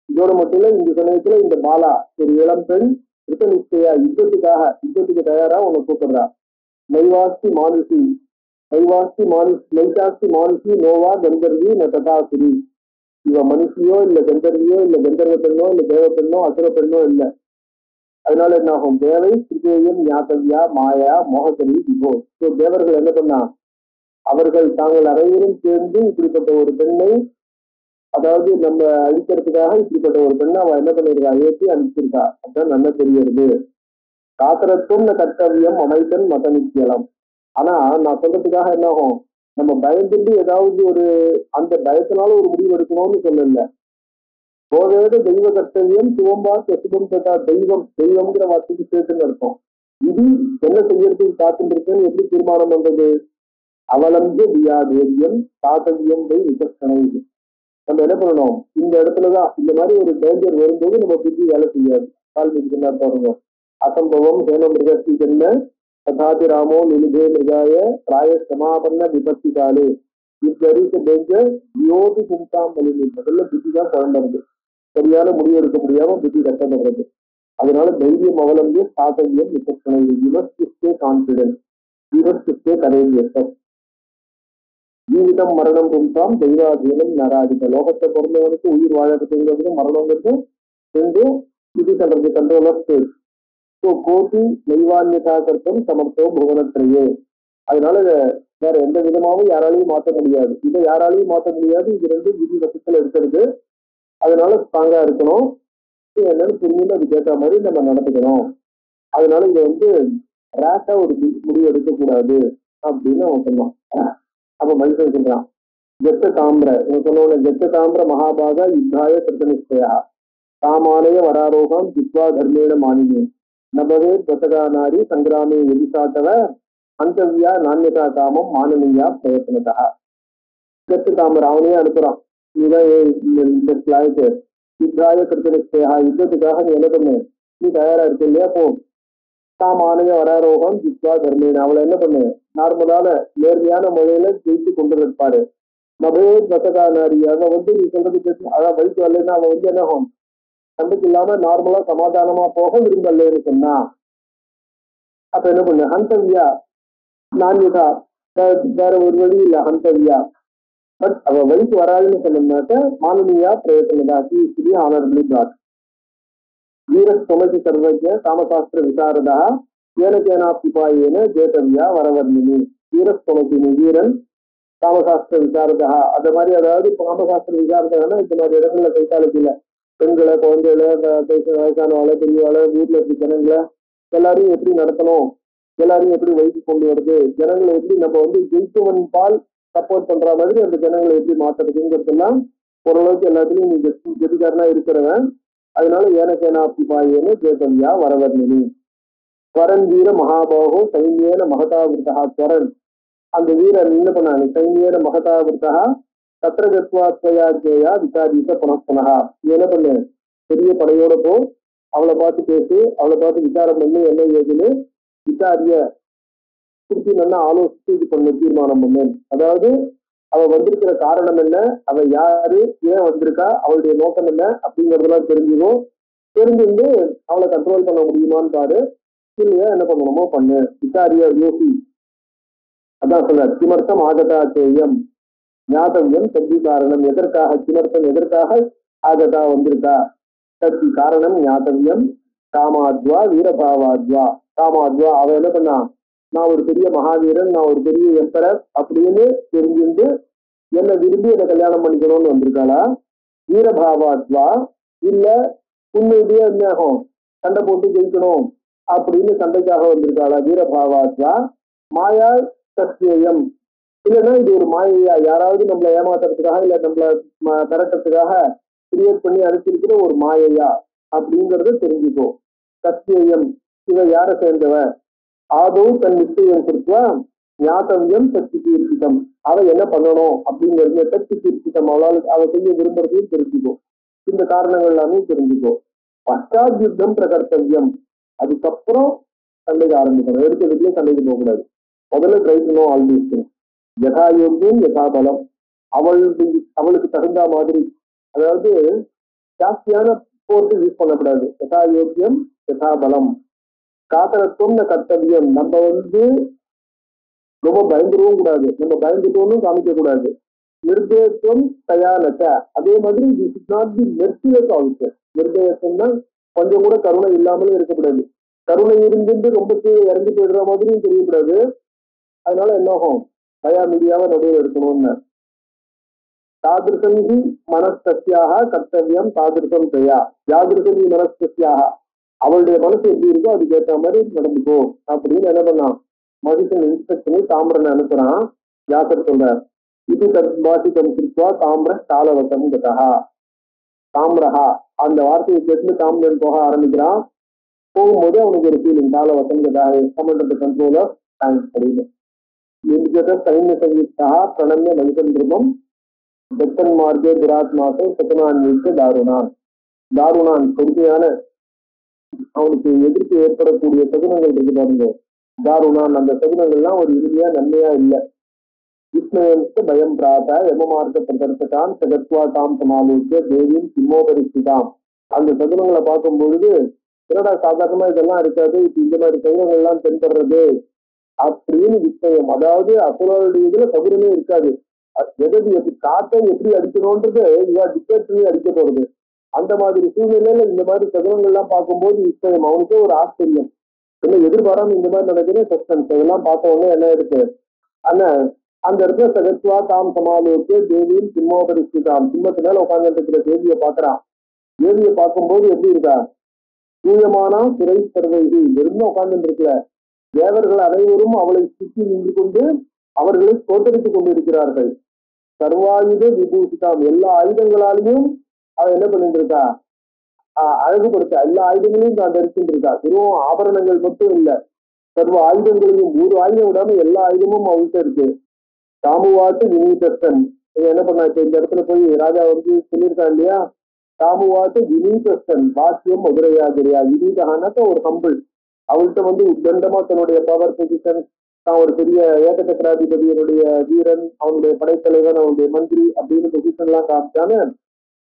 இதோட மட்டும் இல்ல, இந்த சமயத்துல இந்த பாலா ஒரு இளம் பெண் கிருத்தநிஷ்டையா யுத்தத்துக்கு தயாரா உன்னை கூப்பிடுறா. நைவாஸ்தி மானுஷி நோவா கந்தர்வி ந ததாசுரி. இவ மனுஷியோ இல்ல கந்தர்வியோ இல்ல கந்தர்வ பெண்ணோ இல்ல தேவ பெண்ணோ அசுர பெண்ணோ இல்ல. அதனால என்ன ஆகும், தேவை சிறுதேயம் ஞாத்தவியா மாயா மோகசரி விபோ. ஸோ தேவர்கள் என்ன பண்ணா, அவர்கள் தாங்கள் அனைவரும் சேர்ந்து இப்படிப்பட்ட ஒரு பெண்ணை, அதாவது நம்ம அழிக்கிறதுக்காக இப்படிப்பட்ட ஒரு பெண்ணை அவன் என்ன பண்ணிருக்கா, ஏற்றி அனுப்பிச்சிருக்கா. அதான் நல்லா தெரியுது. காத்திரத்தும் கர்த்தவியம் அமைத்தன் மத நித்தியலம். ஆனா நான் சொல்றதுக்காக என்ன ஆகும், நம்ம பயந்துட்டு ஏதாவது ஒரு அந்த பயத்தினால ஒரு முடிவு எடுக்கணும்னு சொல்லல. போவேத தெய்வ கர்த்தவியம் சிவம்பா சுபம் கேட்டா தெய்வம்ங்கிற வார்த்தைக்கு சேர்த்துன்னு அர்த்தம். இது என்ன செய்யறதுக்கு காத்துட்டு இருக்குன்னு எப்படி தீர்மானம் பண்றது, அவலம்பிய வியாதேரியம் தாத்தவியம் பை விசர்ஷனை. நம்ம என்ன பண்ணணும், இந்த இடத்துலதான் இந்த மாதிரி ஒரு டேஞ்சர் வரும்போது நம்ம புத்தி வேலை செய்யாது. வால்மீகி என்ன பாருங்க, அசம்பவம் ஹேம மிருகத்தி என்ன ததாதி ராமோ நிலுபே மிருகாய பிராய சமாபன்ன விபத்தி காலே. டேஞ்சர் வியோதி பும்சாம் மலினி. முதல்ல புத்தி தான் குழம்புறது, சரியான முடிவு எடுக்க முடியாம புத்தி கஷ்டப்படுறது. அதனால தைரியம் அவலம்பிய தாத்தவியம் விசர்ஷனை. Confidence, courageous. ஜீவிதம் மரணம் பும்சாம் தெய்வாதீனம் நராதிக. லோகத்தை பிறந்தவனுக்கு உயிர் வாழறதுங்கிறது மரணங்கிறது ரெண்டும் இது சொல்றது கண்ட்ரோல் ஆஃப் ஸ்டேட். ஸோ கோட்டி நெய்வான்யதா கர்த்தம் சமர்த்தோ புவனத்திரையே. அதனால வேற எந்த விதமாவும் யாராலையும் மாற்ற முடியாது, இதை யாராலையும் மாற்ற முடியாது. இது ரெண்டும் விதி வசத்துல இருக்கிறது. அதனால ஸ்ட்ராங்கா இருக்கணும். என்னன்னு புரிஞ்சுட்டு அதுக்கு ஏற்ற மாதிரி நம்ம நடந்துக்கணும். அதனால இதை வந்து ரேட்டா ஒரு முடிவு எடுக்கக்கூடாது அப்படின்னு அவன் சொன்னான். அப்ப மனுஷன் சொல்றான், ஜெத்த தாமிர சொன்ன ஜெத்த தாமிர மகாபாக யுத்தாய கிருத்தனிஷ்டயா சாமானய வராரோகம் ஜித்வா தர்மேண மானினே நபவே பிரசகா நாரி சங்கிராமே எதிசாத்தவ அந்தவியா நாண்யதா காமம் மானனியா பிரயத்தனதா. ஜெத்த தாமிர அவனையே அனுப்புறான், இதுதான் யுத்தாய கிருத்தனிஷ்டயா, யுத்தத்துக்காக நீ என்ன பண்ணு, நீ தயாரா இருக்க இல்லையா, போ. சாமானிய வராரோகம் ஜித்வா தர்மேன, அவளை என்ன பண்ணு, நார்மலான நேர்மையான முறையில ஜெயித்து கொண்டு இருப்பாரு. நபே பிரசகா நாரி, அதை வந்து நீ சொல்றது கேட்டு அதான் வயிற்று வரலன்னா அவன் வந்து என்ன ஆகும், சண்டைக்கு இல்லாம நார்மலா சமாதானமா போக விரும்பலன்னு சொன்னா அப்ப என்ன பண்ணு, ஹந்தவியா நான்யதா, வேற ஒரு வழி இல்ல, ஹந்தவியா. பட் அவ வயிற்று வராதுன்னு சொன்னாக்க மானனியா பிரயத்தனதா, ஆனர்லி பிளாட். வீரஸ்வமதி சர்வஜ காமசாஸ்திர விசாரதா ஏனகேனாப்திபாயேன ஜேதவியா வரவர்ணினி. வீரஸ்வமதி வீரன், காமசாஸ்திர விசாரதா அந்த மாதிரி, அதாவது காமசாஸ்திர விசாரதான்னா இந்த மாதிரி இடங்கள்ல கைத்தாளத்துல பெண்களை, குழந்தைகளை, வயசானவாளை, பெரியவாளை, ஊர்ல இருக்க ஜனங்களை எல்லாரையும் எப்படி நடத்தணும், எல்லாரையும் எப்படி வயசு கொண்டு வருது, ஜனங்களை எப்படி நம்ம வந்து ஜெயித்தவன் பால் சப்போர்ட் பண்ற மாதிரி அந்த ஜனங்களை எப்படி மாத்துறதுங்கிறதெல்லாம் ஓரளவுக்கு எல்லாத்துலயும் நீ கெட்டிக்காரனா இருக்கிறவன். அதனால ஏனகேனாப்திபாயேன ஜேதவியா வரவர்ணினி. ஸ்வரன் வீர மகாபாகோ சைன்யேன மகதாவிருத்தா. ஸ்வரன் அந்த வீரன் என்ன பண்ணாங்க, சைன்யேன மகதாவிருத்தா தத்ரகத்வாத்வயா ஜேயா விசாரித்த புனப்புனகா. நீ என்ன பண்ணு, பெரிய படையோட போ, அவளை பார்த்து பேசு, அவளை பார்த்து விசாரம் பண்ணி என்ன ஏதுன்னு விசாரிய திருப்பி நல்லா ஆலோசித்து இது பண்ண தீர்மானம் பண்ணு. அதாவது அவ வந்திருக்கிற காரணம் என்ன, அவ யாரு, ஏன் வந்திருக்கா, அவளுடைய நோக்கம் என்ன அப்படிங்கறதெல்லாம் தெரிஞ்சுக்கும். தெரிஞ்சுட்டு அவளை கண்ட்ரோல் பண்ண முடியுமான்னு பாரு, இல்லையா என்ன பண்ணணுமோ பண்ணு, விசாரிய யோசி. அதான் சொல்ற, கிமர்த்தம் ஆகதா சேயம் ஞாதவியம் தத்தி காரணம். எதற்காக கிமர்த்தம், எதற்காக ஆகதா வந்திருக்கா, தத்தி காரணம் ஞாதவியம். காமாத்வா வீரபாவாத்வா. காமாத்வா அவ என்ன பண்ணா, நான் ஒரு பெரிய மகாவீரன், நான் ஒரு பெரிய எம்பரர் அப்படின்னு தெரிஞ்சுட்டு என்ன விரும்பி என்ன கல்யாணம் பண்ணிக்கணும்னு வந்திருக்காளா. வீரபாவாத்வா இல்ல உண்மையிலேயே என்ன ஆகும், சண்டை போட்டு ஜெயிக்கணும் அப்படின்னு சண்டைக்காக வந்திருக்காளா. வீரபாவாத்வா மாயா சத்தியம், இல்லைன்னா இது ஒரு மாயையா, யாராவது நம்மளை ஏமாத்துறதுக்காக இல்ல நம்மள திரட்டத்துக்காக கிரியேட் பண்ணி அனுப்பிச்சிருக்கிற ஒரு மாயையா அப்படிங்கறத தெரிஞ்சுக்கோ. சத்தியம் இவ யார சேர்ந்தவ, ஆதோ தன் நிச்சயம் கொடுத்தா ஞாத்தவியம் சக்தி தீர்ப்பிதம். அவ என்ன பண்ணணும் அப்படிங்கிறது சக்தி தீர்ப்பிதம், அவளால் அவ செய்ய விரும்புறதையும் தெரிஞ்சுக்கோ, இந்த காரணங்கள் எல்லாமே தெரிஞ்சுக்கோ. பஷ்டாத் யுத்தம் பிரகர்த்தவியம், அதுக்கப்புறம் சண்டைக்கு ஆரம்பிக்கணும், எடுத்ததுக்குள்ளே சண்டைக்கு போகக்கூடாது. முதல்ல ட்ரை பண்ணும் ஆல் தீஸ் திங்ஸ். யதா யோகியம் யதா பலம், அவளுக்கு தகுந்த மாதிரி, அதாவது ஜாஸ்தியான போட்டு யூஸ் பண்ணக்கூடாது. யதா யோகியம் யதா பலம். காத்தரத்துவம் கர்த்தவியம், நம்ம வந்து ரொம்ப பயந்துடவும் கூடாது, நம்ம பயந்துட்டோம்னு காமிக்க கூடாது. நிர்தயத்துவம் தயானச்ச, அதே மாதிரி we should not be merciless also. நிர்தயத்துவம்னா கொஞ்சம் கூட கருணை இல்லாமலும் இருக்கக்கூடாது, கருணை இருந்துட்டு ரொம்ப இறங்கி போயிடுற மாதிரியும் தெரியக்கூடாது. அதனால என்னாகும், தயா மீடியாவ நடுவில் இருக்கணும்னு. தாதிருஷி மனஸ்தியாக கர்த்தவியம் தாதிருஷம் தயா. யாதிருஷி மனஸ்தியாக, அவளுடைய மனசு எப்படி இருக்கோ அதுக்கு ஏற்ற மாதிரி நடந்துக்கோ அப்படின்னு என்ன பண்ணான், மகிஷன் இன்ஸ்ட்ரக்ஷனை தாமிரன் அனுப்புறான். வியாசர் சொல்றார், இது தத்பாஷிதம் கிருத்வா தாமிர காலவசம் கதா. தாமிரஹா அந்த வார்த்தையை கேட்டு தாமிரன் போக ஆரம்பிக்கிறான். போகும்போது அவனுக்கு ஒரு ஃபீலிங், காலவசம் கதா கமாண்ட் கண்ட்ரோல் ஆஃப் டைம் அப்படின்னு. சைன்ய சங்கீதா பிரணம்ய மகிஷன் திருமம் தத்தன் மார்க்கே துராத்மாசை சத்தனான்விக்கு தாருணான். தாருணான் கொடுமையான, அவனுக்கு எதிர்ப்பு ஏற்படக்கூடிய சகுனங்கள் இருக்கு பாருங்க, தாருணான். அந்த சகுனங்கள்லாம் ஒரு இறுதியா நன்மையா இல்லை. விஸ்மயம்ஸ்து பயம் பிராத யமமார்க்க பிரதர்சகாம் சகத்வா தாம் சமாலோக்கிய தேவியும் சிம்மோபரிஷ்டிதாம். அந்த சகுனங்களை பார்க்கும் பொழுது என்னடா சாதாரணமா இதெல்லாம் இருக்காது, இப்ப இந்த மாதிரி சகுனங்கள்லாம் தென்படுறது அப்படின்னு விஸ்மயம். அதாவது அசுரருடைய இதுல சகுனமே இருக்காது, எதது காத்தை எப்படி அடிக்கணும்ன்றது இவா டிக்டேட் பண்ணி அடிக்க போறது. அந்த மாதிரி சூழ்நிலையில இந்த மாதிரி சகுனங்கள்லாம் பார்க்கும்போது விஸ்மயம், அவனுக்கே ஒரு ஆச்சரியம், என்ன எதிர்பாராம இந்த மாதிரி நடக்குது, சஸ்பென்ஸ். இதெல்லாம் பார்த்த உடனே என்ன இருக்கு, ஆனா அந்த இடத்துல சகத்வா தாம் சமாலோக்கிய தேவியும் சிம்மோபரிஷ்டிதாம், சிம்மத்து மேல உட்கார்ந்து இருக்கிற தேவியை பாக்குறான். தேவியை பார்க்கும்போது எப்படி இருக்கா? தூயமானா சிறை சர்வைகி வெறும் உட்கார்ந்து இருக்கல, தேவர்கள் அனைவரும் அவளை சுற்றி நின்று கொண்டு அவர்களை தோற்கடித்துக் கொண்டிருக்கிறார்கள். சர்வாயுத விபூஷிதாம், எல்லா ஆயுதங்களாலையும் அவ என்ன பண்ணிட்டு இருக்கா? அழகுபடுத்த எல்லா ஆயுதங்களையும் தான் தரிச்சுட்டு இருக்கா. வெறும் ஆபரணங்கள் மட்டும் இல்ல, சர்வ ஆயுதங்களையும், ஒரு ஆயுதம் விடாம எல்லா ஆயுதமும் அவள்கிட்ட இருக்கு. தாமுவாட்டு வினீதஸ்தன் என்ன பண்ணா? இப்ப இந்த இடத்துல போய் ராஜா வந்து சொல்லியிருக்கா இல்லையா, தாமுவாட்டு வினீதஸ்தன் வாக்கியம் மதுரையாதிரியா. வினீதகானாக்க ஒரு ஹம்பிள். அவள்கிட்ட வந்து உத்தண்டமா தன்னுடைய பவர் பொசிஷன், தான் ஒரு பெரிய ஏகசக்கராதிபதியினுடைய வீரன், அவனுடைய படைத்தலைவன், அவனுடைய மந்திரி அப்படின்னு பொசிஷன் எல்லாம் காமிச்சாம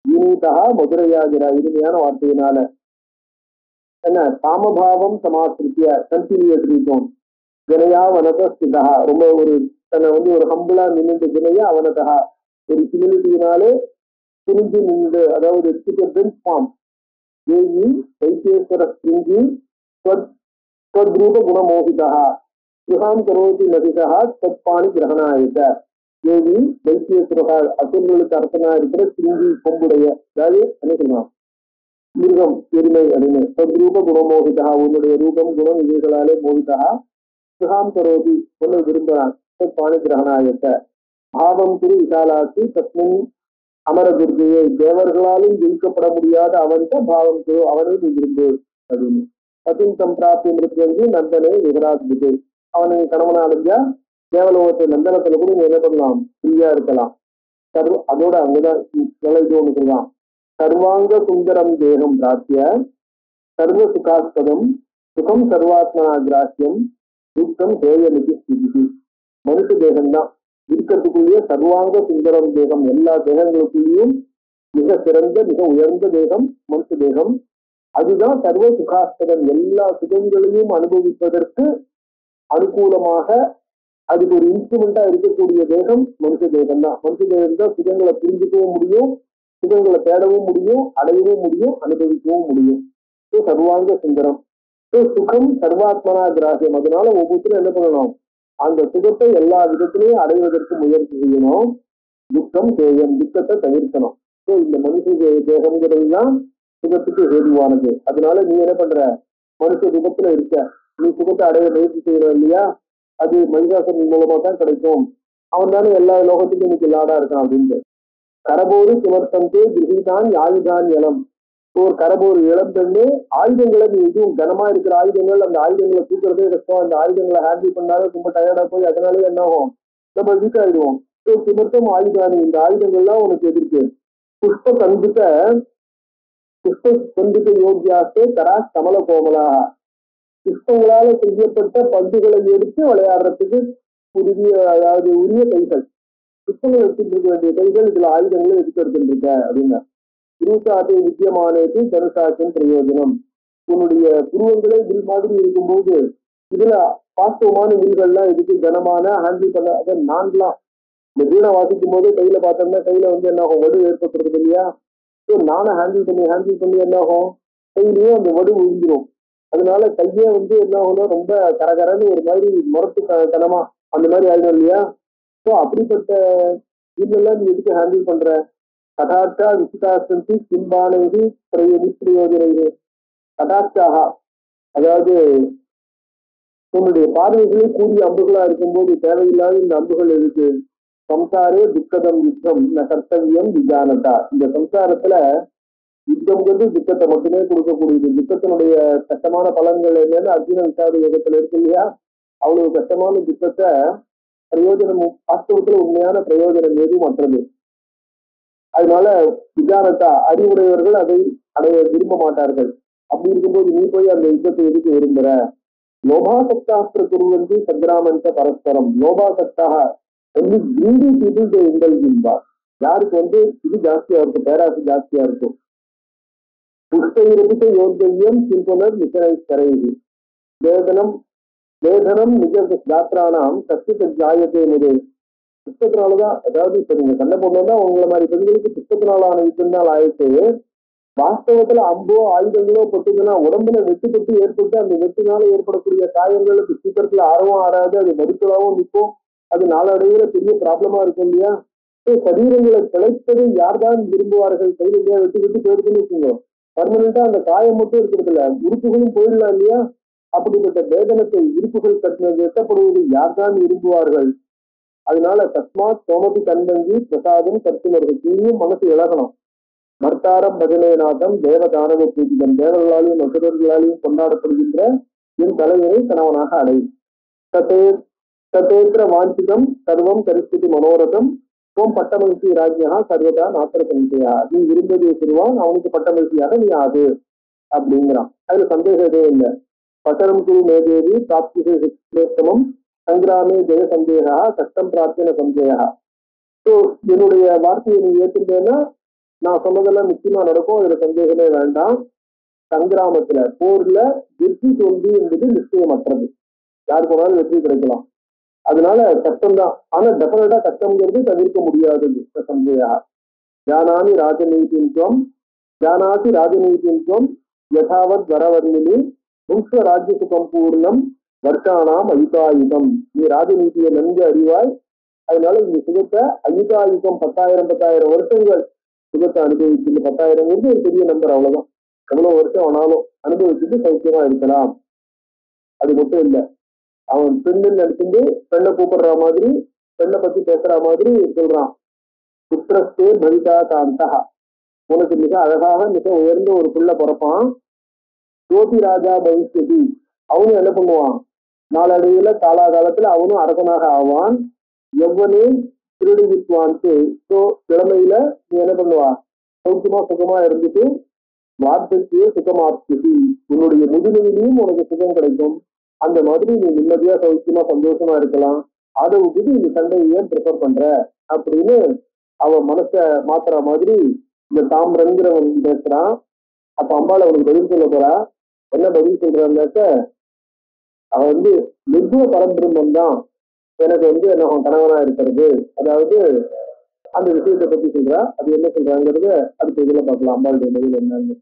வினீதா மதுரையாகிறா இனிமையான வார்த்தையினால. என்ன காமபாவம் சமாசிரித்திய கண்டினியூட்டி டோன் வினயா வனத ஸ்திதா, ரொம்ப ஒரு தன்னை வந்து ஒரு ஹம்பிளா நின்று வினய அவனதா ஒரு ஹியூமிலிட்டியினாலே துணிஞ்சு நின்று, அதாவது ஃபார்ம் தேவி வைத்தேஸ்வர ஸ்ருங்கி ஸ்வத்ரூப குணமோகிதா சுகாம் கரோதி நதிசா தற்பாணி கிரகணாயிட்ட. தேவி வைத்தேஸ்வரா அசுரர்களுக்கு அர்த்தனா இருக்கிற ஸ்ருங்கி கொம்புடைய, அதாவது என்ன சொல்லலாம், மிருகம் எருமை அப்படின்னு. ஸ்வத்ரூப குணமோகிதா, உன்னுடைய ரூபம் குணம் இவைகளாலே மோகிதா சுகாம் கரோதி, உன்னை விரும்புகிறான். தற்பாணி கிரகணாயிட்ட பாவம் திரு விசாலாத்து தஸ்மின் அமர துர்கையை, தேவர்களாலும் ஜெயிக்கப்பட முடியாத அவன்கிட்ட பாவம் திரு, அவனை நீ விரும்பு அப்படின்னு. பத்தின் சம்பிராப்தி மிருத்யங்கி நந்தனை விகராத்புது, அவனை கணவனா அடைஞ்சா தேவலோகத்தை நந்தனத்துல கூட நீ என்ன பண்ணலாம், ஃப்ரீயா இருக்கலாம். அதோட அங்கதான் நல்ல இது ஒண்ணு சொல்லலாம். சர்வாங்க சுந்தரம் தேகம் பிராத்திய சர்வ சுகாஸ்பதம் சுகம் சர்வாத்மனா கிராசியம் துக்கம் தேயமிதி ஸ்திதி. மனுஷ தேகம்தான் இருக்கிறதுக்குள்ளேயே சர்வாங்க சுந்தரம் தேகம், எல்லா தேகங்களுக்குள்ளேயும் மிக சிறந்த மிக உயர்ந்த தேகம் மனுஷ தேகம். அதுதான் சர்வ சுகாஸ்பதம், எல்லா சுகங்களையும் அனுபவிப்பதற்கு அனுகூலமாக அதுக்கு ஒரு இன்ஸ்ட்ருமெண்டா இருக்கக்கூடிய தேகம் மனுஷ தேகம் தான். மனுஷ தேகம் தான் சுகங்களை புரிஞ்சுக்கவும் முடியும், சுகங்களை தேடவும் முடியும், அடையவும் முடியும், அனுபவிக்கவும் முடியும். சர்வாங்க சுந்தரம். சுகம் சர்வாத்மனா கிராசியம். அதனால ஒவ்வொருத்தரும் என்ன பண்ணணும், அந்த சுகத்தை எல்லா விதத்திலையும் அடைவதற்கு முயற்சி செய்யணும். துக்கம் தேயம், துக்கத்தை தவிர்க்கணும். இந்த மனுஷ தேகம்ங்கிறது தான் சுகத்துக்கு ஹேதுவானது. அதனால நீ என்ன பண்ற, மனுஷ சுகத்துல இருக்க, நீ சுகத்தை அடைய முயற்சி செய்யற இல்லையா, அது மனிதாசன் மூலமா தான் கிடைக்கும். அவன் தானே எல்லா லோகத்துக்கும் இன்னைக்கு லாடா இருக்கான் அப்படின்ட்டு. கரபோரு சுமர்த்தந்தே கிரகிதான் ஆயுதான் இளம். ஒரு கரபோர் இளம் பெண்ணு ஆயுதங்களை, நீ எதுவும் கனமா இருக்கிற ஆயுதங்கள், அந்த ஆயுதங்களை தூக்குறதே கஷ்டம், அந்த ஆயுதங்களை ஹேண்டில் பண்ணாலும் ரொம்ப டயர்டா போய் அதனாலே என்ன ஆகும், நம்ம வீக் ஆயிடுவோம். சுமர்த்தம் ஆயுதானி, இந்த ஆயுதங்கள்லாம் உனக்கு எதிர்க்கு. புஷ்ப சந்திக்க யோகியாசே தரா கமல கோமலா, புஷ்பங்களால செய்யப்பட்ட பந்துகளை எடுத்து விளையாடுறதுக்கு உரிய, அதாவது உரிய கைகள், புஷ்பங்களை எடுத்துட்டு இருக்க வேண்டிய கைகள் இதுல ஆயுதங்களை எடுத்து இருக்க அப்படின்னா. குருசாட்டை வித்தியமானது தனுசாட்சியின் பிரயோஜனம். உன்னுடைய புருவங்களே வில் மாதிரி இருக்கும்போது இதுல வாஸ்தவமான வில்கள்லாம் எதுக்கு, கனமான ஹேண்டில் பண்ண. அதை நான்லாம் இந்த வீணை வாசிக்கும் போது கையில பார்த்தோம்னா கையில வந்து என்ன ஆகும், வடு ஏற்படுறது இல்லையா. நானை ஹேண்டில் பண்ணி என்ன ஆகும், கையிலயும் அந்த வடு விழுந்துடும். அதனால கையே வந்து என்ன ஆகும்னா ரொம்ப கரகரன்னு ஒரு மாதிரி முரட்டு கனமா அந்த மாதிரி ஆயிடும் இல்லையா. ஸோ அப்படிப்பட்ட இதெல்லாம் நீ எதுக்கு ஹேண்டில் பண்ற. கடாட்சா விசிதாசந்தி சிம்பானகி நிஷ்பிரயோஜனை. கடாட்சாக, அதாவது உன்னுடைய பார்வைகளே கூடிய அம்புகளா இருக்கும்போது தேவையில்லாத இந்த அம்புகள் இருக்கு. சம்சாரே துக்கதம் யுத்தம் ந கர்த்தவியம் விஜானதா. இந்த சம்சாரத்துல யுத்தம்ங்கிறது துக்கத்தை மட்டுமே கொடுக்கக்கூடியது. துக்கத்தினுடைய கஷ்டமான பலன்கள் என்னன்னு அர்ஜுன விசார யோகத்துல இருக்கு இல்லையா. அவ்வளவு கஷ்டமான துக்கத்தை பிரயோஜனம், வாஸ்தவத்துல உண்மையான பிரயோஜனம் எதுவும் மற்றது. அதனால விஜானத்தா, அறிவுடையவர்கள் அதை அடைய விரும்ப மாட்டார்கள். அப்படி இருக்கும்போது நீ போய் அந்த யுத்தத்தை எதுக்கு விரும்புற. லோபாசக்தாஸ்திர குருவந்தி சங்கிராமந்த பரஸ்பரம். லோபாசக்தாக வந்து கிரீடி பீப்புள் இன்டெலிஜென்ட். யாருக்கு வந்து இது ஜாஸ்தியா இருக்கும், பேராசு ஜாஸ்தியா இருக்கும். புஷ்ப யோகியம் சிம்பனர் நிகரைகி வேதனம் நிஜ யாத்திரானாம் சத்தியத்தை ஜாயத்தை முதல். புஷ்பத்தினாலதான், அதாவது இப்ப நீங்க சண்டை போடணும்னா உங்களை மாதிரி பெண்களுக்கு புஷ்பத்தினாலான யுத்தம்னால் ஆயிட்டு, வாஸ்தவத்துல அம்போ ஆயுதங்களோ பட்டுதுன்னா உடம்புல வெட்டுப்பட்டு ஏற்பட்டு அந்த வெட்டுனால ஏற்படக்கூடிய காயங்கள் சீக்கிரத்துல ஆறவும் ஆறாது, அது மருத்துவமாகவும் நிற்கும். அது நாளடைவுல பெரிய ப்ராப்ளமா இருக்கும் இல்லையா. சரீரங்களை பிழைப்பதை யார்தான் விரும்புவார்கள்? கையில விட்டு விட்டு போயிருக்குன்னு வச்சுக்கோ, பர்மனண்டா அந்த காயம் மட்டும் இருக்கிறது இல்ல, உறுப்புகளும் போயிடலாம் இல்லையா? அப்படிப்பட்ட வேதனத்தை உறுப்புகள் வெட்டப்படுவது யார்தான் விரும்புவார்கள்? அதனால தஸ்மாத் சோமதி கண்டங்கி பிரசாதம் கற்றுவர்கள் நீயும் மனசு இழகணும். மர்த்தாரம் பஜனேநாதம் தேவதானவ பூஜிதம், தேவர்களாலையும் மசுரர்களாலையும் கொண்டாடப்படுகின்ற என் தலைவரை கணவனாக அடை. தத்தே தத்தேத்திர வாஞ்சிதம் சர்வம் கரிஸ்தி மனோரதம் ஓம் பட்டமகிழ்ச்சி ராஜ்யா சர்வதா நாத்திர சந்தியா, நீ விரும்பதியை பெறுவான், அவனுக்கு பட்டமகிழ்ச்சியாக நீ ஆகு அப்படிங்கிறான். அதுல சந்தேகம் எதுவும் இல்லை. பட்டரம் குரு மேதேவி பிராப்திசேஷமம் சங்கிராமே ஜெய சந்தேகா கஷ்டம் பிரார்த்தன சந்தேகா. ஸோ என்னுடைய வார்த்தையை நீ ஏற்றுட்டேன்னா நான் சொன்னதெல்லாம் நிச்சயமா நடக்கும், அதுல சந்தேகமே வேண்டாம். சங்கிராமத்துல போர்ல வெற்றி தோல்வி என்பது நிச்சயமற்றது, யாருக்கு போனாலும் வெற்றி கிடைக்கலாம். அதனால கஷ்டம்தான், ஆனா டெஃபினட்டா கஷ்டம்ங்கிறது தவிர்க்க முடியாதது. சந்தேகா ஜானாமி ராஜநீதித்வம் ஜானாதி ராஜநீதித்வம் யதாவத் வரவர்ணினி வம்ச ராஜ்ய சுகம் பூர்ணம் வருஷானாம் அயுதாயுதம். நீ ராஜநீதியை நன்கு அறிவாய், அதனால இந்த சுகத்தை அயுதாயுதம் 10,000 வருஷங்கள் சுகத்தை அனுபவிச்சு, 10,000 ஒரு பெரிய நம்பர், அவ்வளவுதான். எவ்வளவு வருஷம் ஆனாலும் அனுபவிச்சுட்டு சௌக்கியமா இருக்கலாம். அது மட்டும் இல்லை, அவன் பெண்ணு நினைச்சுட்டு பெண்ணை கூப்பிடுற மாதிரி, பெண்ணை பத்தி பேசுற மாதிரி சொல்றான். புத்திரஸ்தே பவிதா காந்தா, உனக்கு மிக அழகாக மிக உயர்ந்த ஒரு பிள்ளை பிறப்பான். ஜோதி ராஜா பவிஷ்யதி, அவனும் என்ன பண்ணுவான், நாளடைவுல காலாகாலத்துல அவனும் அரசனாக ஆவான். எவ்வளவு திருடி வித்வான்ட்டு, ஸோ இளமையில நீ என்ன பண்ணுவா, சௌக்கியமா சுகமா இருந்துட்டு வார்த்தைக்கு சுகமாப்தி, உன்னுடைய முதுமையிலையும் உனக்கு சுகம் கிடைக்கும். அந்த மாதிரி நீ நிம்மதியா சௌக்கியமா சந்தோஷமா இருக்கலாம். அதை விட்டுட்டு இந்த சண்டையை ஏன் ப்ரிஃபர் பண்ற அப்படின்னு அவன் மனச மாத்துற மாதிரி இந்த தாமிரங்கிறவன் பேசுறான். அப்ப அம்பாள் அவனுக்கு பதில் சொல்ல போறா. என்ன பதில் சொல்றான்னாக்க, அவன் நிர்குண பரபிரம்மன் தான் எனக்கு என்ன கணவனா இருக்கிறது, அதாவது அந்த விஷயத்தை பத்தி சொல்றா. அது என்ன சொல்றாங்கிறத அடுத்த இதுல பார்க்கலாம். அம்பாளுடைய பதில் என்னன்னு.